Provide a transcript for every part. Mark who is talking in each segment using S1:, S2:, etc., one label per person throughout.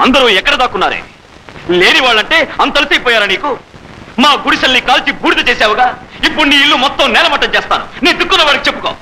S1: అందరూ ఎక్కడ దాక్కున్నారే? లేని వాళ్ళంటే అంతలసిపోయారా నీకు? మా గుడిసెల్ని కాల్చి బూడిద చేశావుగా, ఇప్పుడు నీ ఇల్లు మొత్తం నేలమట్టం చేస్తాను. నీ దిక్కున్న వాడికి చెప్పుకో.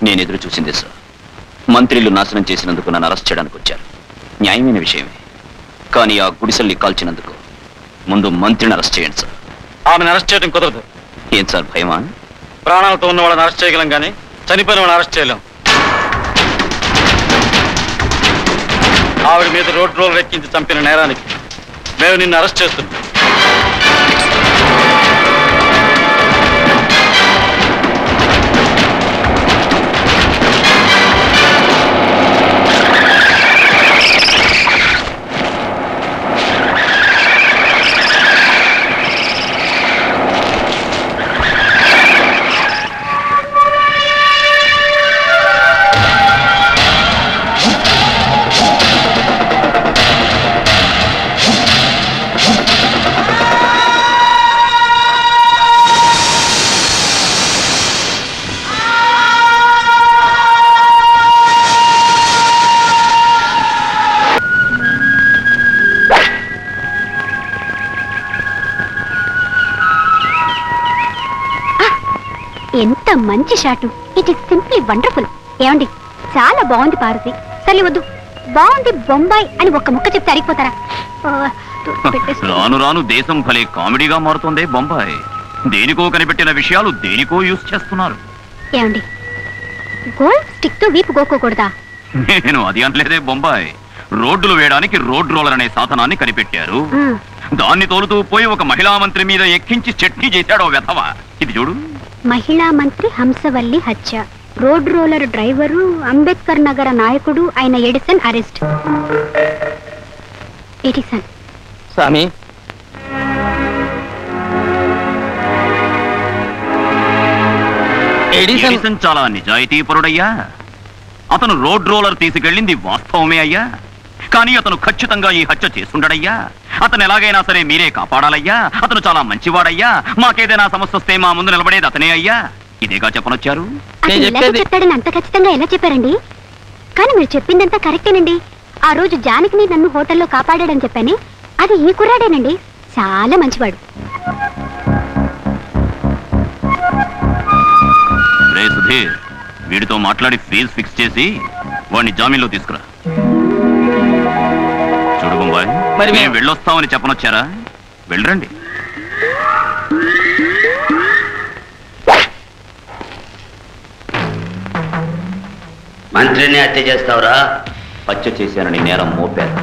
S1: నేను ఎదురు చూసింది సార్. మంత్రిలు నాశనం చేసినందుకు నన్ను అరెస్ట్ చేయడానికి వచ్చారు. న్యాయమైన విషయమే. కానీ ఆ గుడిసెల్ని కాల్చినందుకు ముందు మంత్రిని అరెస్ట్ చేయండి సార్.
S2: ఆమెను అరెస్ట్ చేయడం కుదరదు.
S1: ఏం సార్ భయమా?
S2: ప్రాణాలతో ఉన్న వాళ్ళని అరెస్ట్ చేయగలం కానీ చనిపోయిన వాళ్ళని అరెస్ట్ చేయలేం. ఆవిడ మీద రోడ్ రోలర్ ఎక్కించి చంపిన నేరానికి మేము నిన్ను అరెస్ట్ చేస్తున్నాం.
S3: ఎంత మంచి shot. It is simply wonderful. ఏమండి, చాలా బాగుంది పార్వతి. సరే వద్దు, బాగుంది బొంబాయి అని ఒక్క ముక్క చెప్తే అరిగిపోతారా?
S1: రాను రాను దేశం భలే కామెడీగా మారుతుంది. బొంబాయి దేనికో కనిపెట్టిన విషయాలు దేనికో యూజ్ చేస్తున్నారు.
S3: ఏమండి, గోల్డ్ స్టిక్ తో వీపు గోకోకూడదా?
S1: నేను అది అనలేదే. బొంబాయి రోడ్డులు వేయడానికి రోడ్ రోలర్ అనే సాధనాన్ని కనిపెట్టారు. దాన్ని తోలుతూ పోయి ఒక మహిళా మంత్రి మీద ఎక్కించి చట్నీ చేశాడు వెధవ. ఇది చూడు.
S3: మహిళా మంత్రి హంసవల్లి హత్య. రోడ్ రోలర్ డ్రైవరు అంబేద్కర్ నగర నాయకుడు అయిన ఎడిసన్ అరెస్ట్. ఎడిసన్
S4: స్వామి,
S1: ఎడిసన్ చాలా నిజాయితీపరుడయ్యా. అతను రోడ్ రోలర్ తీసుకెళ్ళింది వాస్తవమే అయ్యా. కానీ అతను ఖచ్చితంగా ఈ హత్య చేస్తుండడయ్యా. అతను ఎలాగైనా సరే మీరే కాపాడాలయ్యా. అతను చాలా మంచివాడయ్యా. మాకేదైనా సమస్య వస్తే మా ముందు నిలబడేది అతనే అయ్యా. ఇదేగా చెప్పనొచ్చారు.
S3: చెప్తాడని అంత ఖచ్చితంగా ఎలా చెప్పారండి? కానీ మీరు చెప్పిందంతా కరెక్టేనండి. ఆ రోజు జానకిని నన్ను హోటల్లో కాపాడాడని చెప్పాను. అది ఈ కుర్రాడేనండి. చాలా మంచివాడు.
S1: రే సుధీర్, వీడితో మాట్లాడి ఫీజు ఫిక్స్ చేసి వాడిని జామీన్లో తీసుకురా. చూడు
S2: మరి
S1: మేము వెళ్ళొస్తామని చెప్పనొచ్చారా? వెళ్ళరండి.
S4: మంత్రిని హత్య చేస్తావురా?
S1: హత్య చేశానని నేరం మోపారు.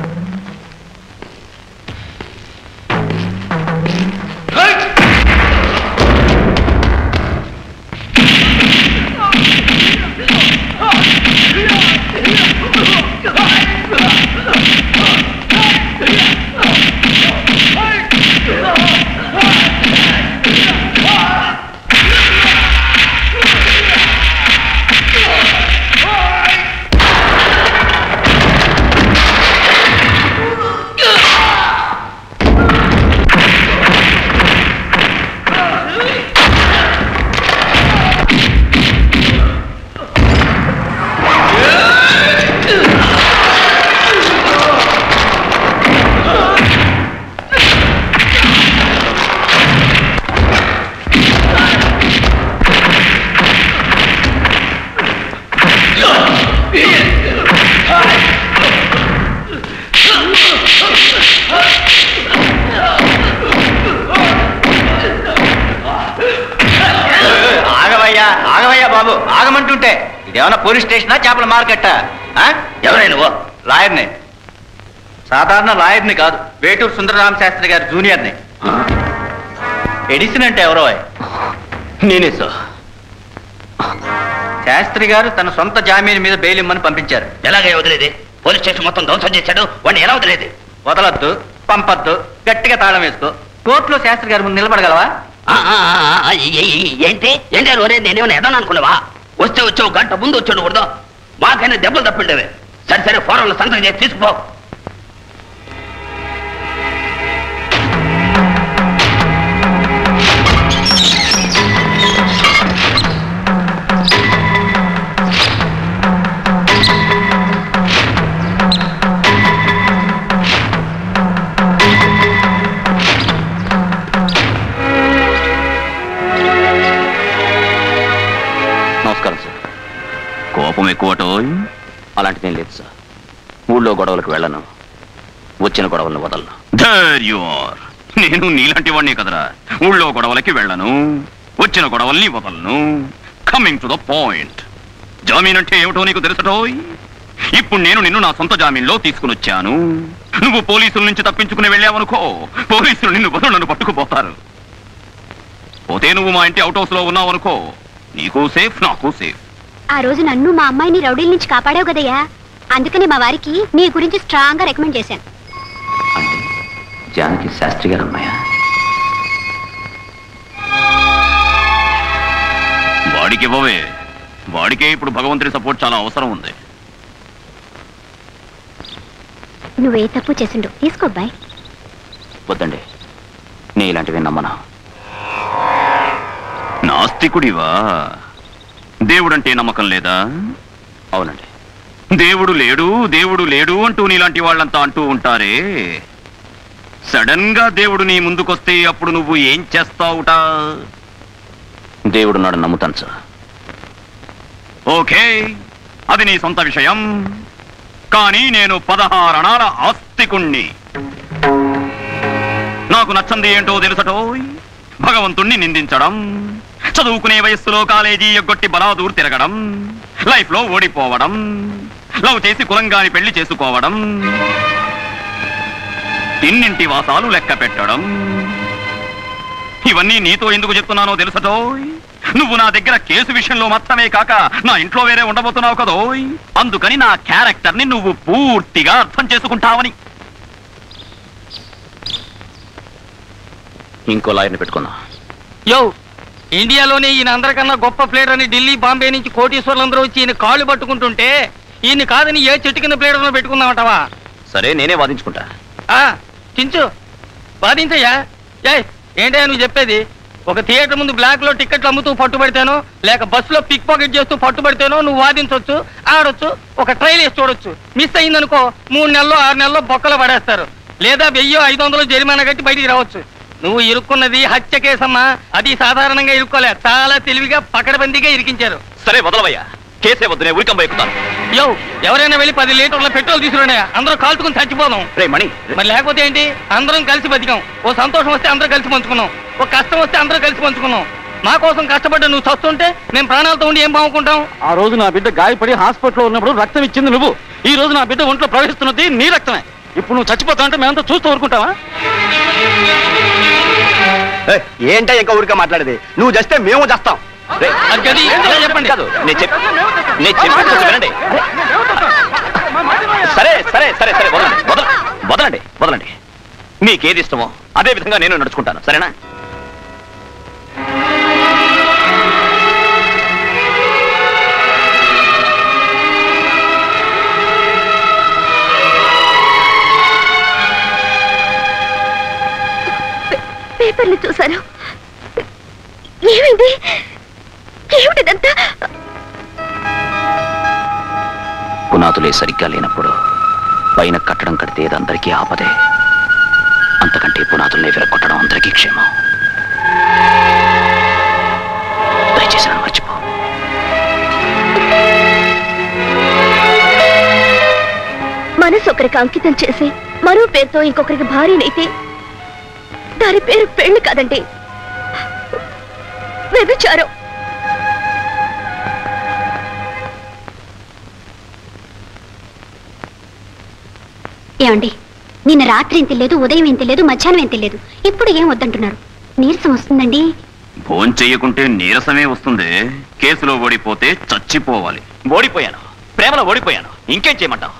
S4: ఆగవయ్యా బాబు, ఆగమంటుంటే ఇదేమన్నా పోలీస్ స్టేషనా, చేపల మార్కెట్టా? ఎవరైనా నువ్వు? లాయర్ని. సాధారణ లాయర్ని కాదు, వేటూరు సుందరరామ శాస్త్రి గారి జూనియర్ని. ఎడిసన్ అంటే ఎవరో?
S1: నేనే సార్.
S4: శాస్త్రి గారు తన సొంత జామీన్ మీద బెయిల్ ఇమ్మని పంపించారు.
S5: ఎలాగే వదిలేది? పోలీస్ స్టేషన్ మొత్తం ధ్వంసం చేశాడు, వాడిని ఎలా వదిలేది?
S4: వదలొద్దు, పంపొద్దు, గట్టిగా తాళం వేసుకో. కోర్టులో శాస్త్రి గారి ముందు నిలబడగలవా?
S5: ఏంటి ఏంటి ఒరే, నేనేమైనా ఎదను అనుకున్నావా? వస్తే వచ్చావు, గంట ముందు వచ్చాడు కూడదు. మాకైనా దెబ్బలు తప్పిండేవి. సరే సరే, ఫోరంలో సంతకం చేసి తీసుకుపో.
S1: కోపం ఎక్కువటో?
S4: అలాంటిదేం లేదు సార్. ఊళ్ళో గొడవలకు వెళ్ళను, వచ్చిన గొడవలను వదలను.
S1: నేను నీలాంటి వాడిని కదరా. ఊళ్ళో గొడవలకి వెళ్ళను, వచ్చిన గొడవల్ని వదలను. Coming to the point. జామీన్ అంటే ఏమిటో నీకు తెలుసటోయ్? ఇప్పుడు నేను నిన్ను నా సొంత జామీన్లో తీసుకుని వచ్చాను. నువ్వు పోలీసుల నుంచి తప్పించుకుని వెళ్ళావనుకో, పోలీసులు నిన్ను బదులు నన్ను పట్టుకుపోతారు. పోతే నువ్వు మా ఇంటి అవుట్ హౌస్ లో ఉన్నావు అనుకో, నీకు సేఫ్, నాకు సేఫ్.
S3: ఆ రోజు నన్ను మా అమ్మాయిని రౌడీల నుంచి కాపాడావు కదయ్యా, అందుకని మా వారికి నీ గురించి స్ట్రాంగ్ గా రికమెండ్ చేశాను.
S4: అంటే జానకి శాస్త్రి గారు అమ్మాయా?
S1: వాడికి ఇవ్వవే, వాడికే ఇప్పుడు భగవంతుడి సపోర్ట్ చాలా అవసరం ఉంది.
S3: నువ్వే తప్పు చేసిండు, తీసుకో అబ్బాయి.
S4: వద్దండి, నీ ఇలాంటివి నమ్మను.
S1: నాస్తికుడివా? దేవుడంటే నమ్మకం లేదా?
S4: అవునండి.
S1: దేవుడు లేడు, దేవుడు లేడు అంటూ నీలాంటి వాళ్ళంతా అంటూ ఉంటారే. సడన్ గా దేవుడు నీ ముందుకొస్తే అప్పుడు నువ్వు ఏం చేస్తావుట?
S4: దేవుడు నాడు నమ్ముతాను సార్.
S1: ఓకే, అది నీ సొంత విషయం. కానీ నేను 16 అణాల ఆస్తికుణ్ణి. నాకు నచ్చంది ఏంటో తెలుసటోయ్? భగవంతుణ్ణి నిందించడం, చదువుకునే వయస్సులో కాలేజీ ఎగ్గొట్టి బలాదూర్ తిరగడం, లైఫ్ లో ఓడిపోవడం, లవ్ చేసి కులంగాని పెళ్లి చేసుకోవడం, ఇన్నింటి వాసాలు లెక్క పెట్టడం. ఇవన్నీ నీతో ఎందుకు చెప్తున్నానో తెలుసటోయ్? నువ్వు నా దగ్గర కేసు విషయంలో మాత్రమే కాక నా ఇంట్లో వేరే ఉండబోతున్నావు కదోయ్. అందుకని నా క్యారెక్టర్ ని నువ్వు పూర్తిగా అర్థం చేసుకుంటావని.
S4: ఇంకో లాయర్ని పెట్టుకున్నా.
S2: యో, ఇండియాలోనే ఈయన అందరికన్నా గొప్ప ప్లేడర్ అని ఢిల్లీ, బాంబే నుంచి కోటీశ్వర్లందరూ వచ్చి ఈయన కాళ్ళు పట్టుకుంటుంటే ఈయన కాదని ఏ చెట్టు కింద ప్లేడర్లో పెట్టుకుందామంటావా?
S4: సరే, నేనే వాదించుకుంటా.
S2: చించు, వాదించయ్యా. ఏంటయ్యా నువ్వు చెప్పేది? ఒక థియేటర్ ముందు బ్లాక్ లో టికెట్లు అమ్ముతూ పట్టుబడితేనో, లేక బస్సులో పిక్ పాకెట్ చేస్తూ పట్టుబడితేనో నువ్వు వాదించవచ్చు, ఆడొచ్చు, ఒక ట్రైల్ వేసి చూడొచ్చు. మిస్ అయిందనుకో 3 నెలల్లో 6 నెలల్లో బొక్కలు పడేస్తారు, లేదా 1000-500 జరిమానా కట్టి బయటికి రావచ్చు. నువ్వు ఇరుక్కున్నది హత్య కేసమ్మా. అది సాధారణంగా ఇరుక్కోలే, చాలా తెలివిగా పకడబందీగా ఇరికించారు.
S1: సరే వదలవయ్యా, కేసే వద్దు, నేను ఉరికంబ ఎక్కుతాను.
S2: యో, ఎవరైనా వెళ్ళి 10 లీటర్ల పెట్రోల్ తీసుకున్నాయా? అందరూ కాల్చుకుని చచ్చిపోదాం.
S1: రే మణి,
S2: మరి లేకపోతే ఏంటి? అందరం కలిసి బతికాం. ఓ సంతోషం వస్తే అందరూ కలిసి పంచుకున్నాం, ఓ కష్టం వస్తే అందరూ కలిసి పంచుకున్నాం. మా కోసం కష్టపడ్డ నువ్వు చస్తుంటే మేము ప్రాణాలతో ఉండి ఏం బాగుంటాం?
S6: ఆ రోజు నా బిడ్డ గాయపడి హాస్పిటల్లో ఉన్నప్పుడు రక్తం ఇచ్చింది నువ్వు. ఈ రోజు నా బిడ్డ ఒంట్లో ప్రవహిస్తున్నది నీ రక్తమే. ఇప్పుడు నువ్వు చచ్చిపోతావు అంటే మేమంతా చూస్తూ ఊరుకుంటావా?
S1: ఏంటో ఇంకా ఊరికే మాట్లాడేది? నువ్వు చేస్తే మేము చేస్తాం.
S2: చెప్పండి.
S1: కాదు, నేను చెప్పి వినండి. సరే సరే సరే సరే, వదలండి వదలండి. మీకేది ఇష్టమో అదే విధంగా నేను నడుచుకుంటాను, సరేనా?
S3: పేపర్లు చూశాను. ఏమైంది? ఏమిటిదంతా?
S1: పునాదులే సరిగ్గా లేనప్పుడు పైన కట్టడం కడితే అది అందరికీ ఆపదే. అంతకంటే పునాదుల్ని విరగొట్టడం అందరికీ క్షేమం. దయచేసి నన్ను మర్చిపో.
S3: మనసు ఒకరికి అంకితం చేసి మరో పేరుతో ఇంకొకరికి భార్యనైతే దాని పేరు పెళ్లి కాదండి, వ్యభిచారం. ఏమండి, నిన్న రాత్రి ఏం తెలియదు, ఉదయం ఏం తెలియదు, మధ్యాహ్నం ఏం తెలియదు, ఇప్పుడు ఏం వద్దంటున్నారు? నీరసం వస్తుందండి.
S1: భోజనం చెయ్యకుంటే నీరసమే వస్తుంది. కేసులో ఓడిపోతే చచ్చిపోవాలి. ఓడిపోయాను, ప్రేమలో ఓడిపోయాను, ఇంకేం చేయమంటావు?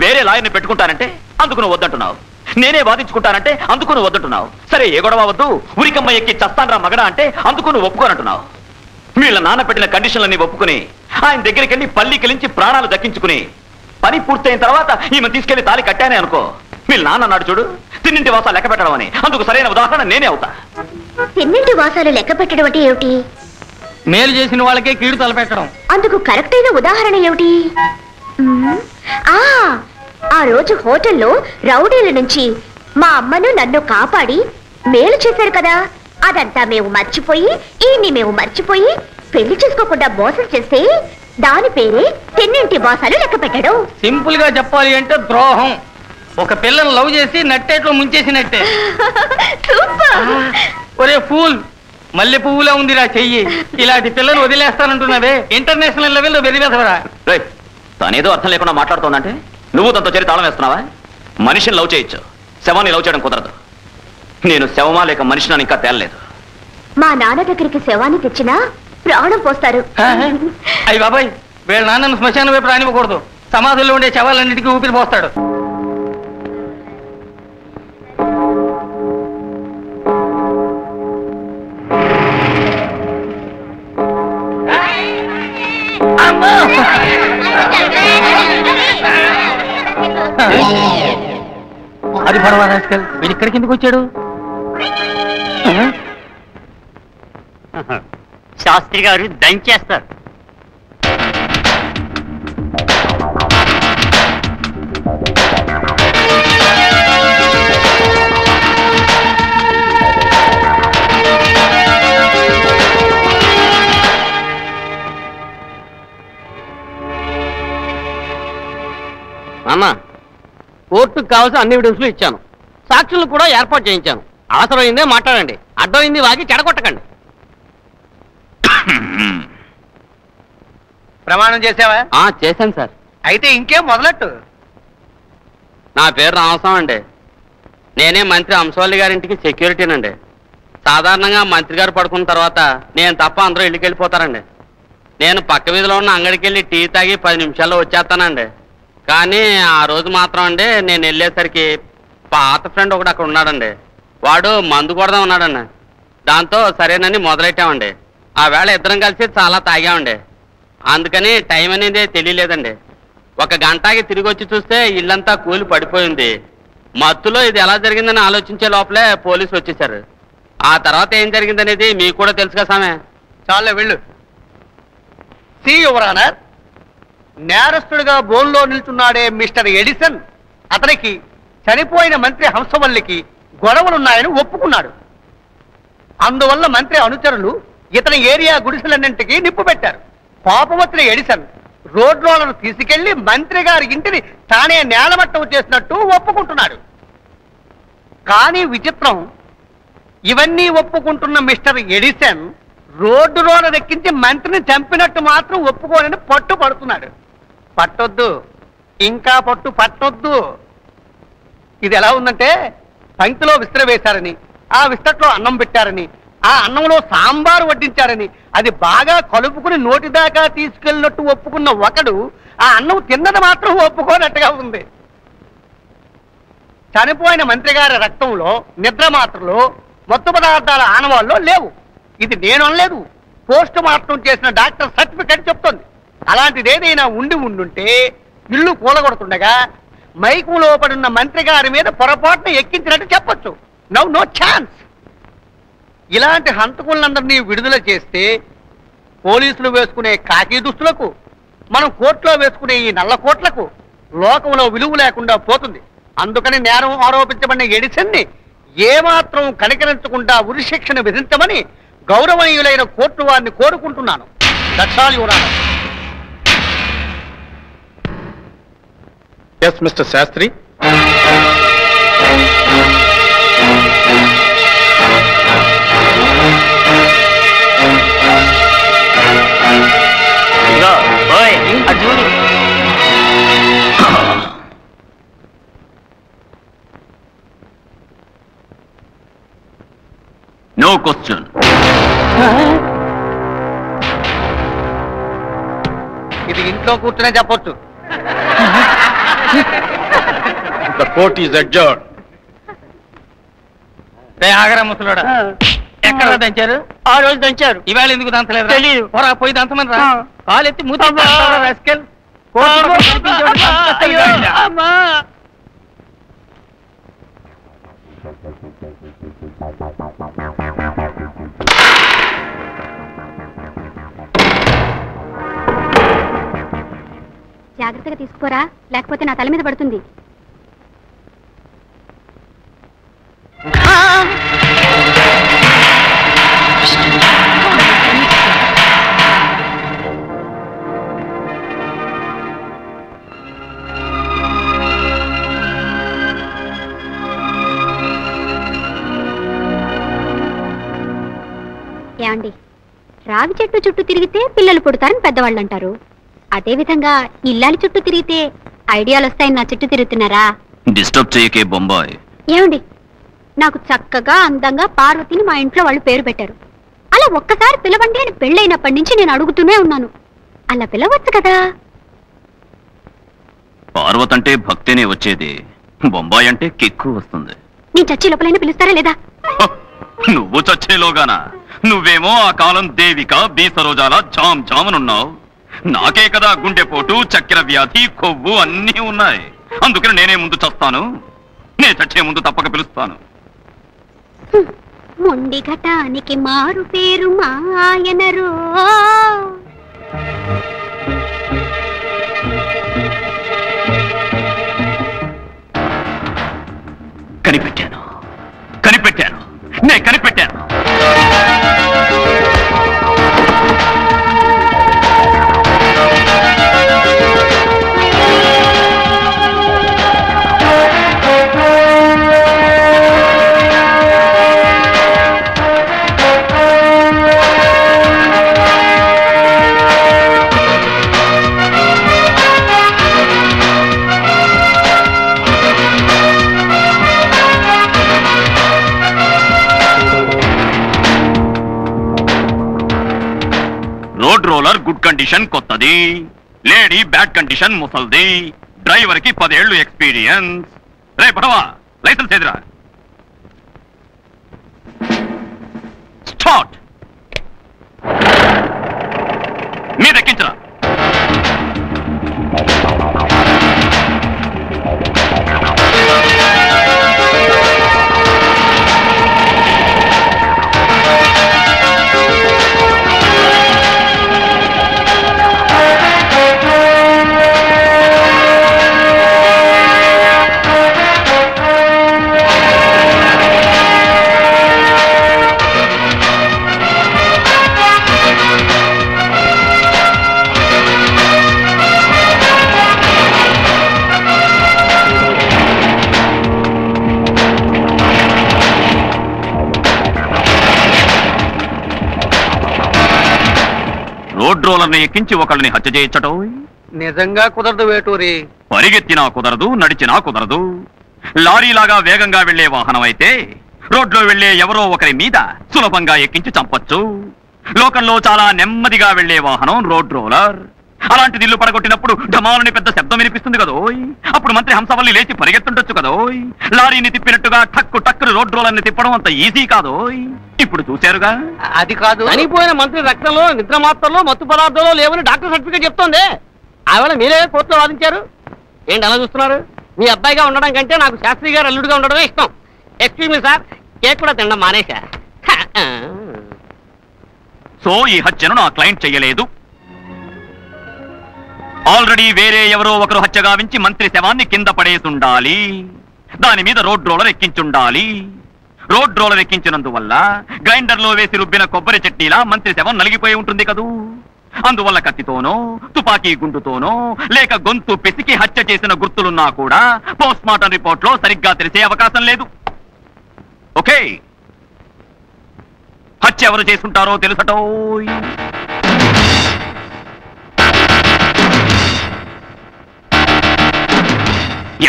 S1: వేరే లాయర్ని పెట్టుకుంటానంటే అందుకు నువ్వు వద్దంటున్నావు. నేనే వాదించుకుంటానంటే అందుకు నువ్వు వద్దంటున్నావు. సరే, ఏ గొడవ వద్దు, ఉరికమ్మ ఎక్కి చస్తాన్రా మగడా అంటే అందుకు నువ్వు ఒప్పుకోనంటున్నావు. వీళ్ళ నాన్న పెట్టిన కండిషన్లన్నీ ఒప్పుకుని ఆయన దగ్గరికి వెళ్ళి పల్లికిలించి ప్రాణాలు దక్కించుకుని పని పూర్తయిన తర్వాత ఈమె తీసుకెళ్లి తాళి కట్టానే అనుకో. వీళ్ళ నాన్న అన్నాడు చూడు, తిన్నింటి వాసాలు లెక్క పెట్టడం అని. అందుకు సరైన ఉదాహరణ నేనే అవుతా.
S3: తిన్నింటి వాసాలు లెక్క పెట్టడం అంటే ఏమిటి?
S2: మేలు చేసిన వాళ్ళకే కీడు తలపెట్టడం.
S3: అందుకు కరెక్ట్ అయిన ఉదాహరణ ఏమిటి? ఆ రోజు హోటల్లో రౌడీల నుంచి మా అమ్మను నన్ను కాపాడి మేలు చేశారు కదా, అదంతా మేము మర్చిపోయి మేము మర్చిపోయి పెళ్లి చేసుకోకుండా మోసం చేస్తే దాని పేరే తిన్నింటి వాసాలు లెక్క పెట్టడం.
S2: సింపుల్ గా చెప్పాలి అంటే ద్రోహం. ఒక పిల్లను లవ్ చేసి నట్టేట్లో ముంచేసినట్టే. ఒరే ఫూల్, మల్లె పువ్వులా ఉందిరా చెయ్యి. ఇలాంటి పిల్లను వదిలేస్తానంటున్నావే, ఇంటర్నేషనల్ లెవెల్లో వెదివేసవరా?
S1: తనేదో అర్థం లేకుండా మాట్లాడుతోందంటే నువ్వు తనతో చేరి తాళం వేస్తున్నావా? మనిషిని లవ్ చేయొచ్చు, శవాన్ని లవ్ చేయడం కుదరదు. నేను శవమా లేక మనిషిని ఇంకా తేలలేదు.
S3: మా నాన్న దగ్గరికి శవాన్ని తెచ్చినా ప్రాణం పోస్తారు.
S2: అయ్యి బాబాయ్, వీళ్ళ నాన్నను శ్మశానం వైపు రానివ్వకూడదు. సమాధుల్లో ఉండే శవాలన్నిటికీ ఊపిరి పోస్తాడు. అది పడవా రాస్కల్, వీడు ఇక్కడికి ఎందుకు వచ్చాడు?
S7: శాస్త్రి గారు దంచేస్తారు.
S6: అన్న, కోర్టుకు కావాల్సిన అన్ని ఎవిడెన్స్లు ఇచ్చాను, సాక్షులు కూడా ఏర్పాటు చేయించాను. అవసరమైందే మాట్లాడండి, అడ్డమైంది వాగి చెడగొట్టకండి.
S2: ప్రమాణం చేసావా?
S6: చేశాను సార్.
S2: అయితే ఇంకేం మొదలెట్టు.
S6: నా పేరు రామస్వామి అండి. నేనే మంత్రి అంశవల్లి గారింటికి సెక్యూరిటీనండి. సాధారణంగా మంత్రి గారు పడుకున్న తర్వాత నేను తప్ప అందరూ ఇళ్ళకి వెళ్ళిపోతారండి. నేను పక్క వీధిలో ఉన్న అంగడికి వెళ్ళి టీ తాగి 10 నిమిషాల్లో వచ్చేస్తానండి. కానీ ఆ రోజు మాత్రం అండి నేను వెళ్ళేసరికి పాత ఫ్రెండ్ ఒకడు అక్కడ ఉన్నాడండి. వాడు మందు కొడదాం ఉన్నాడండి. దాంతో సరేనని మొదలెట్టామండి. ఆ వేళ ఇద్దరం కలిసి చాలా తాగామండి. అందుకని టైం అనేది తెలియలేదండి. 1 గంటకి తిరిగి వచ్చి చూస్తే ఇల్లంతా కూలి పడిపోయింది. మత్తులో ఇది ఎలా జరిగిందని ఆలోచించే లోపలే పోలీసులు వచ్చేసారు. ఆ తర్వాత ఏం జరిగిందనేది మీకు కూడా తెలుసుగా సామే.
S2: చాలే వెళ్ళు. సి యువర్ ఆనర్, నేరస్తుడిగా బోన్లో నిల్చున్నాడే మిస్టర్ ఎడిసన్, అతనికి చనిపోయిన మంత్రి హంసవల్లికి గొడవలున్నాయని ఒప్పుకున్నాడు. అందువల్ల మంత్రి అనుచరులు ఇతని ఏరియా గుడిసెలన్నింటికి నిప్పు పెట్టారు.
S8: కోపం వచ్చిన ఎడిసన్ రోడ్ రోలర్ తీసుకెళ్లి మంత్రి గారి ఇంటిని తానే నేలమట్టం చేసినట్టు ఒప్పుకుంటున్నాడు. కానీ విచిత్రం, ఇవన్నీ ఒప్పుకుంటున్న మిస్టర్ ఎడిసన్ రోడ్డు రోలర్ ఎక్కించి మంత్రిని చంపినట్టు మాత్రం ఒప్పుకోనని పట్టు పడుతున్నాడు. పట్టొద్దు, ఇంకా పట్టు పట్టొద్దు. ఇది ఎలా ఉందంటే, పంక్తిలో విస్తర వేశారని, ఆ విస్తట్లో అన్నం పెట్టారని, ఆ అన్నంలో సాంబారు వడ్డించారని, అది బాగా కలుపుకుని నోటిదాకా తీసుకెళ్ళినట్టు ఒప్పుకున్న ఒకడు ఆ అన్నం తిన్నది మాత్రం ఒప్పుకోనట్టుగా ఉంది. చనిపోయిన మంత్రి గారి రక్తంలో, నిద్ర మాత్రలో, మత్తు పదార్థాల ఆనవాళ్ళలో లేవు. ఇది నేను అనలేదు, పోస్ట్ మార్టం చేసిన డాక్టర్ సర్టిఫికెట్ చెప్తోంది. అలాంటిది ఏదైనా ఉండుంటే ఇల్లు కూలగొడుతుండగా మైకులో పడున్న మంత్రి గారి మీద పొరపాటున ఎక్కించినట్టు చెప్పొచ్చు. No chance. ఇలాంటి హంతకులందరినీ విడుదల చేస్తే పోలీసులు వేసుకునే కాకి దుస్తులకు, మనం కోర్టులో వేసుకునే ఈ నల్ల కోట్లకు లోకంలో విలువ లేకుండా పోతుంది. అందుకని నేరం ఆరోపించబడిన ఎడిసన్ని ఏమాత్రం కనికరించకుండా ఉరిశిక్షను విధించమని గౌరవనీయులైన కోర్టు వారిని కోరుకుంటున్నాను. దక్షాలు యువరాణం.
S9: Yes mister Shastri.
S1: No question.
S8: ఇది ఇంట్లో కూర్చునే చెప్పొచ్చు.
S9: The court is adjourned.
S2: ఆగరా ముసలోడా, ఎక్కడ దంచారు?
S7: ఆ రోజు దంచారు.
S2: ఇవాళ ఎందుకు దంచలేదు?
S7: తెలీదు.
S2: పోరా, పోయి దంచమని రా. కాలెత్తి మూతి
S3: జాగ్రత్తగా తీసుకుపోరా, లేకపోతే నా తల మీద పడుతుంది. ఏమండి, రావి చెట్టు చుట్టూ తిరిగితే పిల్లలు పుడతారని పెద్దవాళ్ళు అంటారు. అదేవిధంగా ఇల్లాలి చుట్టూ తిరిగితే ఐడియాలు వస్తాయని నా చుట్టూ తిరుగుతున్నారా?
S1: డిస్టర్బ్ చేయకే బొంబాయ్.
S3: ఏమండి, నాకు చక్కగా అందంగా పార్వతిని మా ఇంట్లో వాళ్ళు పేరు పెట్టారు. అలా ఒక్కసారి పిలవండి అని పెళ్ళైనప్పటి నుంచి నేను అడుగుతూనే ఉన్నాను. అలా పిలవచ్చు కదా.
S1: పార్వతి అంటే భక్తినే వచ్చేది, బొంబాయి అంటే కిక్కు వస్తుంది.
S3: నేను చచ్చి లోపలైనా పిలుస్తారా లేదా?
S1: నువ్వు చచ్చేలోగానా? నువ్వేమో ఆ కాలం దేవిక బి సరోజాల జామ్ జామునున్నావు. నాకే కదా గుండెపోటు, చక్కెర వ్యాధి, కొవ్వు అన్నీ ఉన్నాయి. అందుకని నేనే ముందు చస్తాను. నే చచ్చే ముందు తప్పక పిలుస్తాను.
S3: మొండి ఘటానికి మారు పేరు మాయనరో.
S1: కనిపెట్టాను, కనిపెట్టాను, నే కనిపెట్టాను. రోడ్ రోలర్ గుడ్ కండిషన్ కొత్తది, లేడీ బ్యాడ్ కండిషన్ ముసల్ది, డ్రైవర్ కి 10 ఏళ్ళు ఎక్స్పీరియన్స్. రే పడవా, లైసెన్స్ ఎదురా. స్టార్ట్. మీదెక్కించరా. ఒకరిని ఎక్కించి ఒకరిని హత్య చేయొచ్చటో?
S8: నిజంగా కుదరదు వేటూరి.
S1: పరిగెత్తినా కుదరదు, నడిచినా కుదరదు. లారీలాగా వేగంగా వెళ్లే వాహనం అయితే రోడ్లో వెళ్లే ఎవరో ఒకరి మీద సులభంగా ఎక్కించి చంపొచ్చు. లోకంలో చాలా నెమ్మదిగా వెళ్లే వాహనం రోడ్ రోలర్. అలాంటిది ఇల్లు పడగొట్టినప్పుడు ఢమాలని పెద్ద శబ్దం వినిపిస్తుంది కదోయ్. అప్పుడు మంత్రి హంసవల్లి లేచి పరిగెత్తుండొచ్చు కదోయ్. లారీని తిప్పినట్టుగా టక్కు టక్కును రోడ్ రోలర్ని తిప్పడం అంత ఈజీ కాదోయ్. ఇప్పుడు చూశారుగా.
S8: అది కాదు,
S2: చనిపోయిన మంత్రి రక్తంలో నిద్ర మాత్రలో మత్తు పదార్థాలు లేవని డాక్టర్ సర్టిఫికేట్ చెప్తోంది. ఆవిడ మీరే కోర్టులో వాదించారు. ఏంటి అలా చూస్తున్నారు? మీ అబ్బాయిగా ఉండడం కంటే నాకు శాస్త్రి గారు అల్లుడిగా ఉండడమే ఇష్టం. ఎక్స్క్యూజ్ మీ సార్, కేక్ కూడా తినడం మానేశా.
S1: సో ఈ హత్యను నా క్లయింట్ చెయ్యలేదు. ఆల్రెడీ వేరే ఎవరో ఒకరు హత్య గావించి మంత్రి శవాన్ని కింద పడేసుండాలి. దాని మీద రోడ్ రోలర్ ఎక్కించుండాలి. రోడ్ రోలర్ ఎక్కించినందువల్ల గ్రైండర్లో వేసి రుబ్బిన కొబ్బరి చట్నీలా మంత్రి శవం నలిగిపోయి ఉంటుంది కదూ. అందువల్ల కత్తితోనో తుపాకీ గుండుతోనో లేక గొంతు పెసికి హత్య చేసిన గుర్తులున్నా కూడా పోస్ట్ మార్టం రిపోర్ట్ లో సరిగ్గా తెలిసే అవకాశం లేదు. ఓకే, హత్య ఎవరు చేసుంటారో తెలుసటో?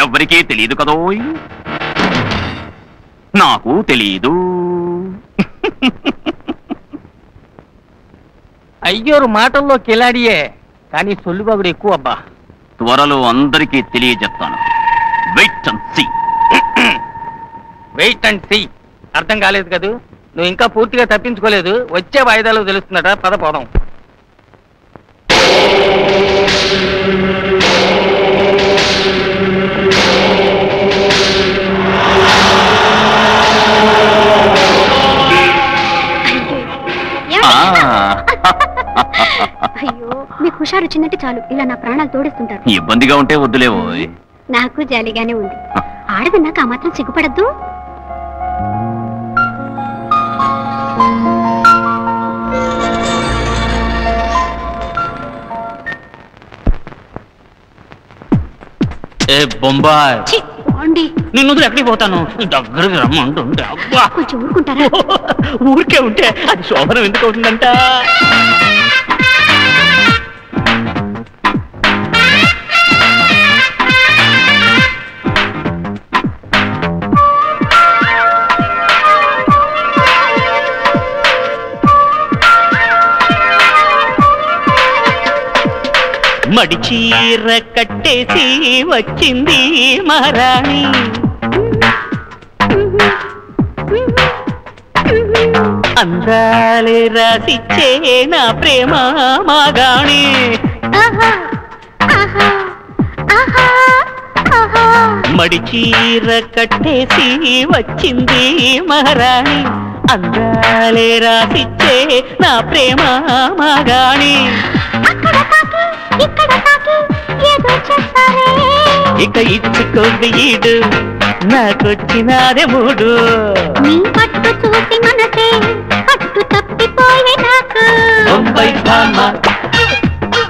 S1: ఎవరికీ తెలియదు కదోయ్. నాకు తెలీదు.
S2: అయ్యోరు మాటల్లో కిలాడియే, కానీ సొల్లుబాగుడు ఎక్కువ అబ్బా.
S1: త్వరలో అందరికీ తెలియజెప్తాను. Wait and see.
S2: Wait and see అర్థం కాలేదు కదూ. నువ్వు ఇంకా పూర్తిగా తప్పించుకోలేదు. వచ్చే వాయిదాలు తెలుస్తుందట. పద పోదాం.
S3: అయ్యో, మీకు హుషారు వచ్చిందంటే చాలు ఇలా నా ప్రాణాలు తోడిస్తుంటారు.
S1: ఇబ్బందిగా ఉంటే వద్దులేవో.
S3: నాకు జాలీగానే ఉంది. ఆడది నాకు ఆ మాత్రం సిగ్గుపడద్దు.
S6: ఏ బొంబాయ్,
S7: నిన్ను ఎక్కడికి పోతాను? దగ్గరికి రమ్మంటుంటే అబ్బా,
S3: కొంచెం ఊరుకుంటారా?
S7: ఊరికే ఉంటే అది శోభనం ఎందుకు అవుతుందంట? మడి చీర కట్టేసి వచ్చింది మహారాణి, అందాలే రాసిచ్చే నా ప్రేమ మాగాణి. మడి చీర కట్టేసి వచ్చింది మహారాణి, అందాలే రాసిచ్చే నా ప్రేమ మాగాణి. ఇక ఇచ్చుకోండి ఈడు, నాకొచ్చినాదే మూడు.
S3: నీ పట్టు చూసి మనసే పట్టు తప్పిపోయే నాకు.
S7: బొంబాయి భామ,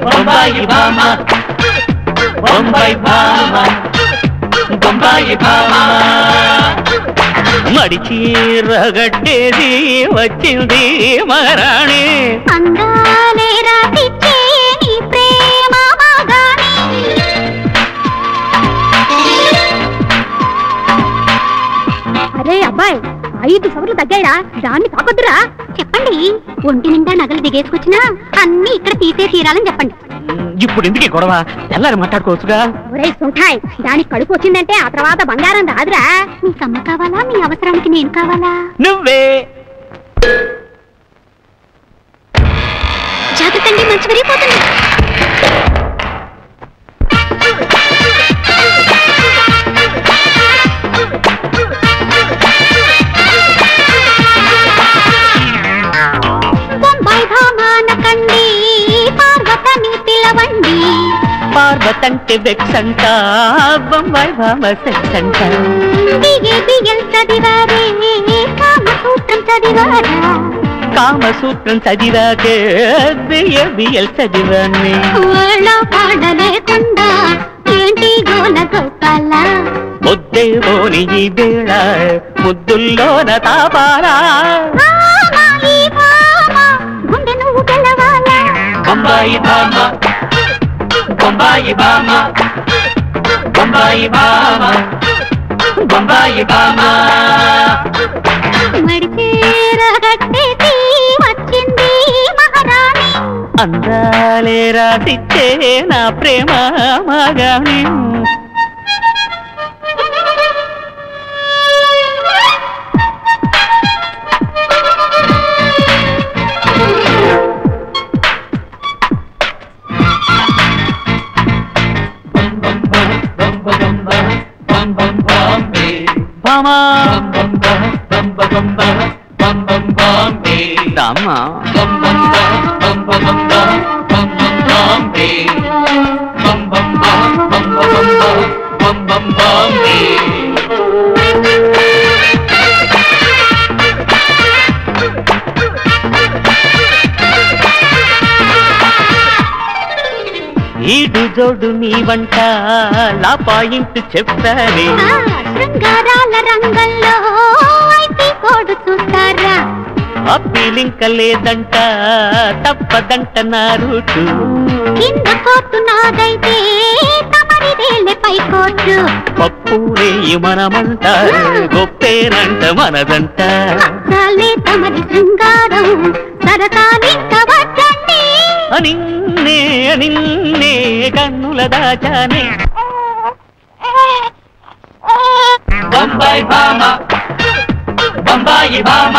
S7: బొంబాయి భామ, బొంబాయి భామ, బొంబాయి భామ. మడి చీర గట్టేది వచ్చింది మహారాణి,
S3: అందాలే రాసిచ్చే నీ ప్రేమ మాగాణి. అరే అబ్బాయి, 5 సవర్లు తగ్గాయిరా, దాన్ని తాకొద్దురా. చెప్పండి, ఒంటి నిండా నగలు దిగేసుకొచ్చినా అన్ని ఇక్కడ తీసే తీరాలని చెప్పండి.
S7: ఇప్పుడు ఎందుకు గొడవ? తెల్లారి మాట్లాడుకోవచ్చుగా.
S3: ఒరే సుంఠాయ్, దానికి కడుపు వచ్చిందంటే ఆ తర్వాత బంగారం రాదురా. నీకు అమ్మ కావాలా, మీ అవసరానికి నేను కావాలా?
S7: నువ్వే.
S3: జాగ్రత్త అండి, మంచి విరిగిపోతుంది. బొంబాయి భామానకండి, పార్వతని పిలవండి.
S7: పార్వతంటే వెక్సంట, బొంబాయి భామ సెక్సంట.
S3: బిఎల్ చదివారే, కామసూత్రం చదివారా?
S7: కామసూత్రం చదివాకే బిఎల్ చదివాన్ని.
S3: వాళ్ళ పాడలేకుండా ఏంటి గోల గోపాల?
S7: ముద్దేవోని ఈ వేళ ముద్దుల్లోన తాపాలా.
S3: గుండె నువ్వు గెలవాలా?
S10: బొంబాయి భామ బొంబాయి భామ బొంబాయి భామ బొంబాయి భామ
S3: వచ్చింది మహారాణి
S10: అందాలే రాసిచ్చే నా ప్రేమ మగాని భామా దామా ఈడు జోడు నీ వంట నా పాయింట్ చెప్పారే
S3: శృంగారాల రంగంలో అయితే కోడు చూస్తారా
S10: అప్పీలింక లేదంట తప్పదంట నా రూటు
S3: కింద కోర్టు నాదైతే తమరిదేలే పై కోర్టు
S10: పప్పురే మనమంట గొప్పేనంట మనదంట
S3: చాలే తమరి శృంగారం సరసాలి కవచండి
S10: నిన్నే నిన్నే కన్నుల దాచానే బొంబాయి భామ బొంబాయి భామ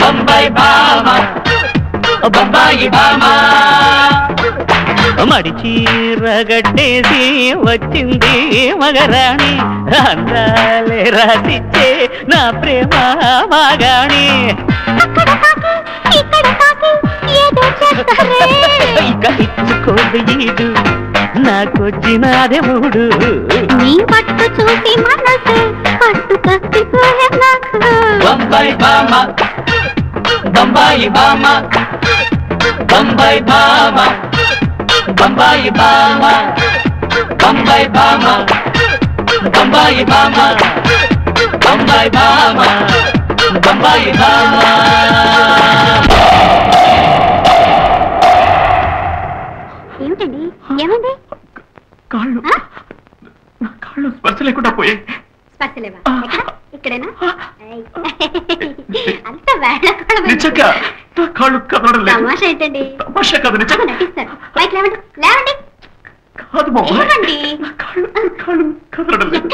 S10: బొంబాయి భామ బొంబాయి భామ మడిచి రగడ్డేసి వచ్చింది మగరాణి అందాలే రాసిచ్చే నా ప్రేమ మగాణి ఇక ఇచ్చుకోదు ఈడు నాకొచ్చినాదే మూడు
S3: నీ పట్టు చూసి మనసు పట్టు కత్తిపోయే నాకు
S10: బొంబాయి భామ బొంబాయి భామ బొంబాయి భామ బొంబాయి భామ బొంబాయి భామ బొంబాయి భామ బొంబాయి భామ బొంబాయి భామ
S3: ఏమిటండి ఏమండి
S1: కాళ్ళు కాళ్ళు స్పర్శ లేకుండా పోయే
S3: స్పర్శలేవా ఇక్కడేనా అంత వేళ
S1: నిజంగా నా కాళ్ళు కదలడం లేదు
S3: తమాషా ఏంటండి
S1: తమాషా కాదు నిజంగా
S3: నటిస్తారు బయట లేవండి లేవండి
S1: కాదు బాబు
S3: ఏంటండి
S1: కాళ్ళు కదలడం లేదు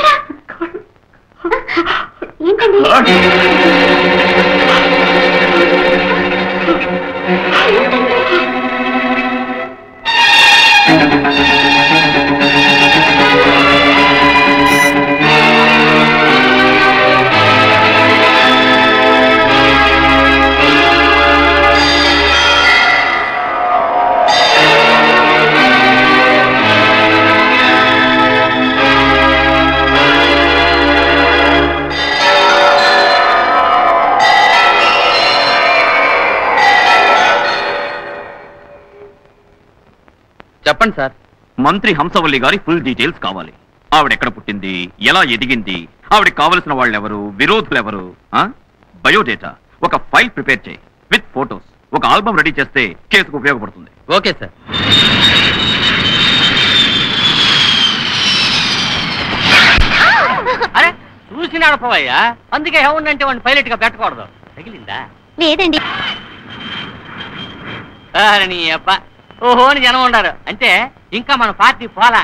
S3: ఏంటండి
S6: చెప్పండి సార్.
S1: మంత్రి హంసవల్లి గారి ఫుల్ డీటెయిల్స్ కావాలి. ఆవిడెక్కడ పుట్టింది, ఎలా ఎదిగింది, ఆవిడకి కావలసిన వాళ్ళు ఎవరు, విరోధులు ఎవరు, బయోడేటా, ఒక ఫైల్ ప్రిపేర్ చేయి విత్ ఫోటోస్. ఒక ఆల్బమ్ రెడీ చేస్తే కేసుకు ఉపయోగపడుతుంది.
S6: Okay sir.
S2: అరే చూసి నడపవయ్యా, అందుకే ఏముందంటే వాడిని పైలట్ గా పెట్టకూడదు. తగిలిందా?
S3: లేదండి.
S2: నీ అబ్బా ఓహో అని జనం ఉన్నారు అంటే ఇంకా మన పార్టీ పోలా.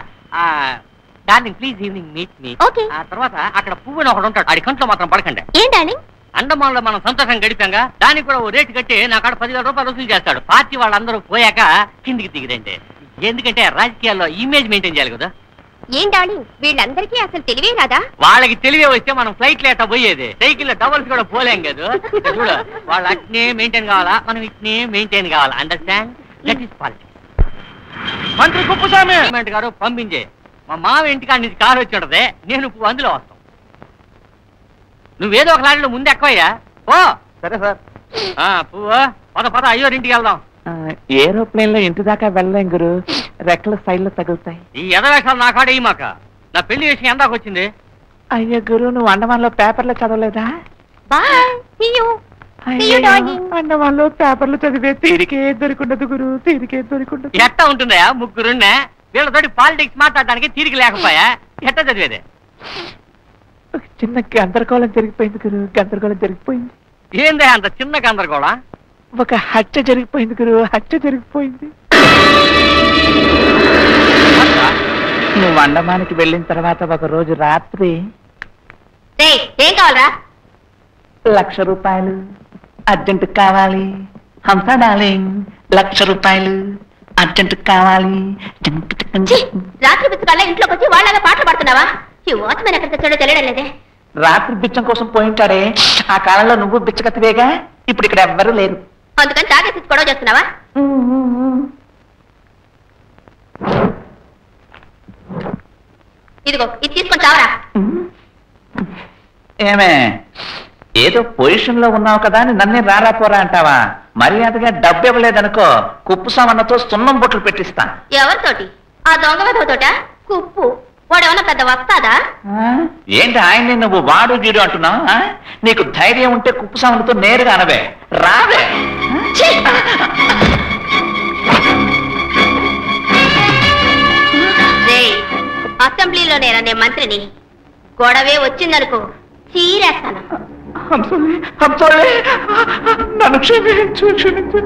S2: Darling please evening meet me. ఆ తర్వాత అక్కడ పువ్వుని ఒకడు ఉంటాడు, ఆడి కంట్లో మాత్రం పడకండి.
S3: ఏం డార్లింగ్?
S2: అండమాన్లో మనం సంతోషం గడిపాంగా, దానికి కూడా ఓ రేటు కట్టి నా కాడ 10,000 రూపాయలు వసూలు చేస్తాడు. పార్టీ వాళ్ళందరూ పోయాక కిందికి దిగిరండి. ఎందుకంటే రాజకీయాల్లో ఇమేజ్ మెయింటైన్ చేయాలి కదా.
S3: ఏం డార్లింగ్ వీళ్ళందరికీ అసలు తెలివే రాదా?
S2: వాళ్ళకి తెలివే వస్తే మనం ఫ్లైట్ లేట పోయేది, సైకిల్ డబల్స్ కూడా పోలేం కదా. చూడు వాళ్ళు అట్నే మెయింటైన్ కావాలా, మనం ఇట్నే మెయింటైన్ కావాలా. అండర్స్టాండ్? That is politics. మంత్రి కుప్పస్వామి గారు పంపించే మా మామ ఇంటికాడ నుంచి కారు వచ్చి ఉంటది, నేను పువ్వు అందులో వస్తాం. నువ్వేదో ఒక లారీలో ముందు ఎక్కువయ్యా. ఓ
S6: సరే సార్.
S2: పువ్వు పద పద అయ్యోరింటికి వెళ్దాం.
S6: ఏరోప్లేన్ లో ఇంటి దాకా వెళ్ళలేం గురు, రెక్కల సైడ్ లో తగులుతాయి.
S2: ఈ ఎదవేషాలు నా కాడ మాక. నా పెళ్లి విషయం ఎందాక వచ్చింది?
S6: అయ్యో గురు, నువ్వు అండమాన్ లో పేపర్లో చదవలేదా?
S3: Bye see you.
S11: అన్న వాళ్ళు పేపర్లు చదివే తీరికే దొరికుండదు గురు, తీరికే దొరికుండదు.
S2: ఎట్టా ఉంటుందా ముగ్గురున్నే వీళ్ళతోటి పాలిటిక్స్ మాట్లాడడానికి తీరిక లేకపోయా? ఎట్టా చదివేదే?
S11: ఒక చిన్న గందరగోళం జరిగిపోయింది గురు, గందరగోళం జరిగిపోయింది.
S2: ఏందే అంత చిన్న గందరగోళం?
S11: ఒక హత్య జరిగిపోయింది గురు, హత్య జరిగిపోయింది. నువ్వు అండమానికి వెళ్ళిన తర్వాత ఒక రోజు రాత్రి
S3: ఏం కావాలరా?
S11: 1,00,000 రూపాయలు అర్జెంట్ కావాలి. హంస డార్లింగ్, 1,00,000 రూపాయలు అర్జెంట్ కావాలి.
S3: రాత్రి బిచ్చకల్లా ఇంట్లోకి వచ్చి వాళ్ళగా పాటలు పడుతున్నావా? ఈ వాచ్మెన్ ఎక్కడికి వచ్చాడో తెలియడం లేదే.
S11: రాత్రి బిచ్చం కోసం పోయింటాడే, ఆ కాలంలో నువ్వు బిచ్చగతివేగా, ఇప్పుడు ఇక్కడ ఎవ్వరూ లేరు.
S3: అందుకని తాగేసి గొడవ చేస్తున్నావా? ఇదిగో ఇది తీసుకొని చావరా.
S11: ఏమే ఏదో పొజిషన్ లో ఉన్నావు కదా అని నన్నే రారా పోరా అంటావా? మర్యాదగా డబ్బు ఇవ్వలేదనుకో కుప్పు సామన్నతో సున్నం బొట్లు పెట్టిస్తా.
S3: ఎవరితోటి? ఆ దొంగ వెధవతోట? కుప్పు వాడేమన్నా పెద్ద వస్తాదా?
S11: ఏంటి ఆయన్ని నువ్వు వాడు గీడు అంటున్నావు? నీకు ధైర్యం ఉంటే కుప్పు సామన్నతో నేరుగా అనవే, రావే.
S3: అసెంబ్లీలో నేననే మంత్రిని, గొడవే వచ్చిందనుకో చీరేస్తాను.
S11: నన్ను క్షమించు, క్షమించు.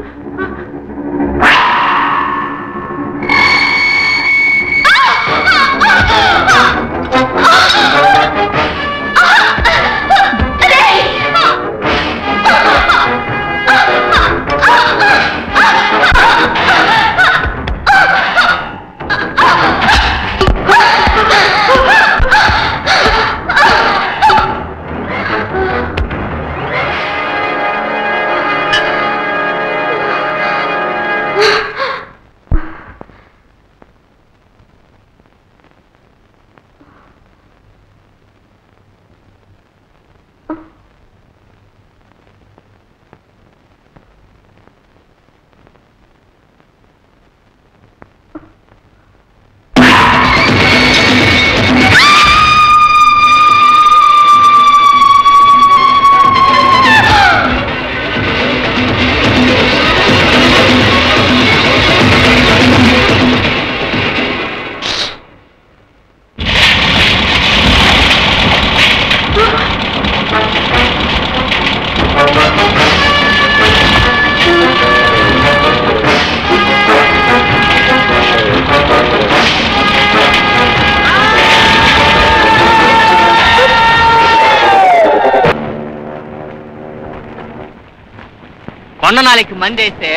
S2: కొన్న నాలికి మంది వేస్తే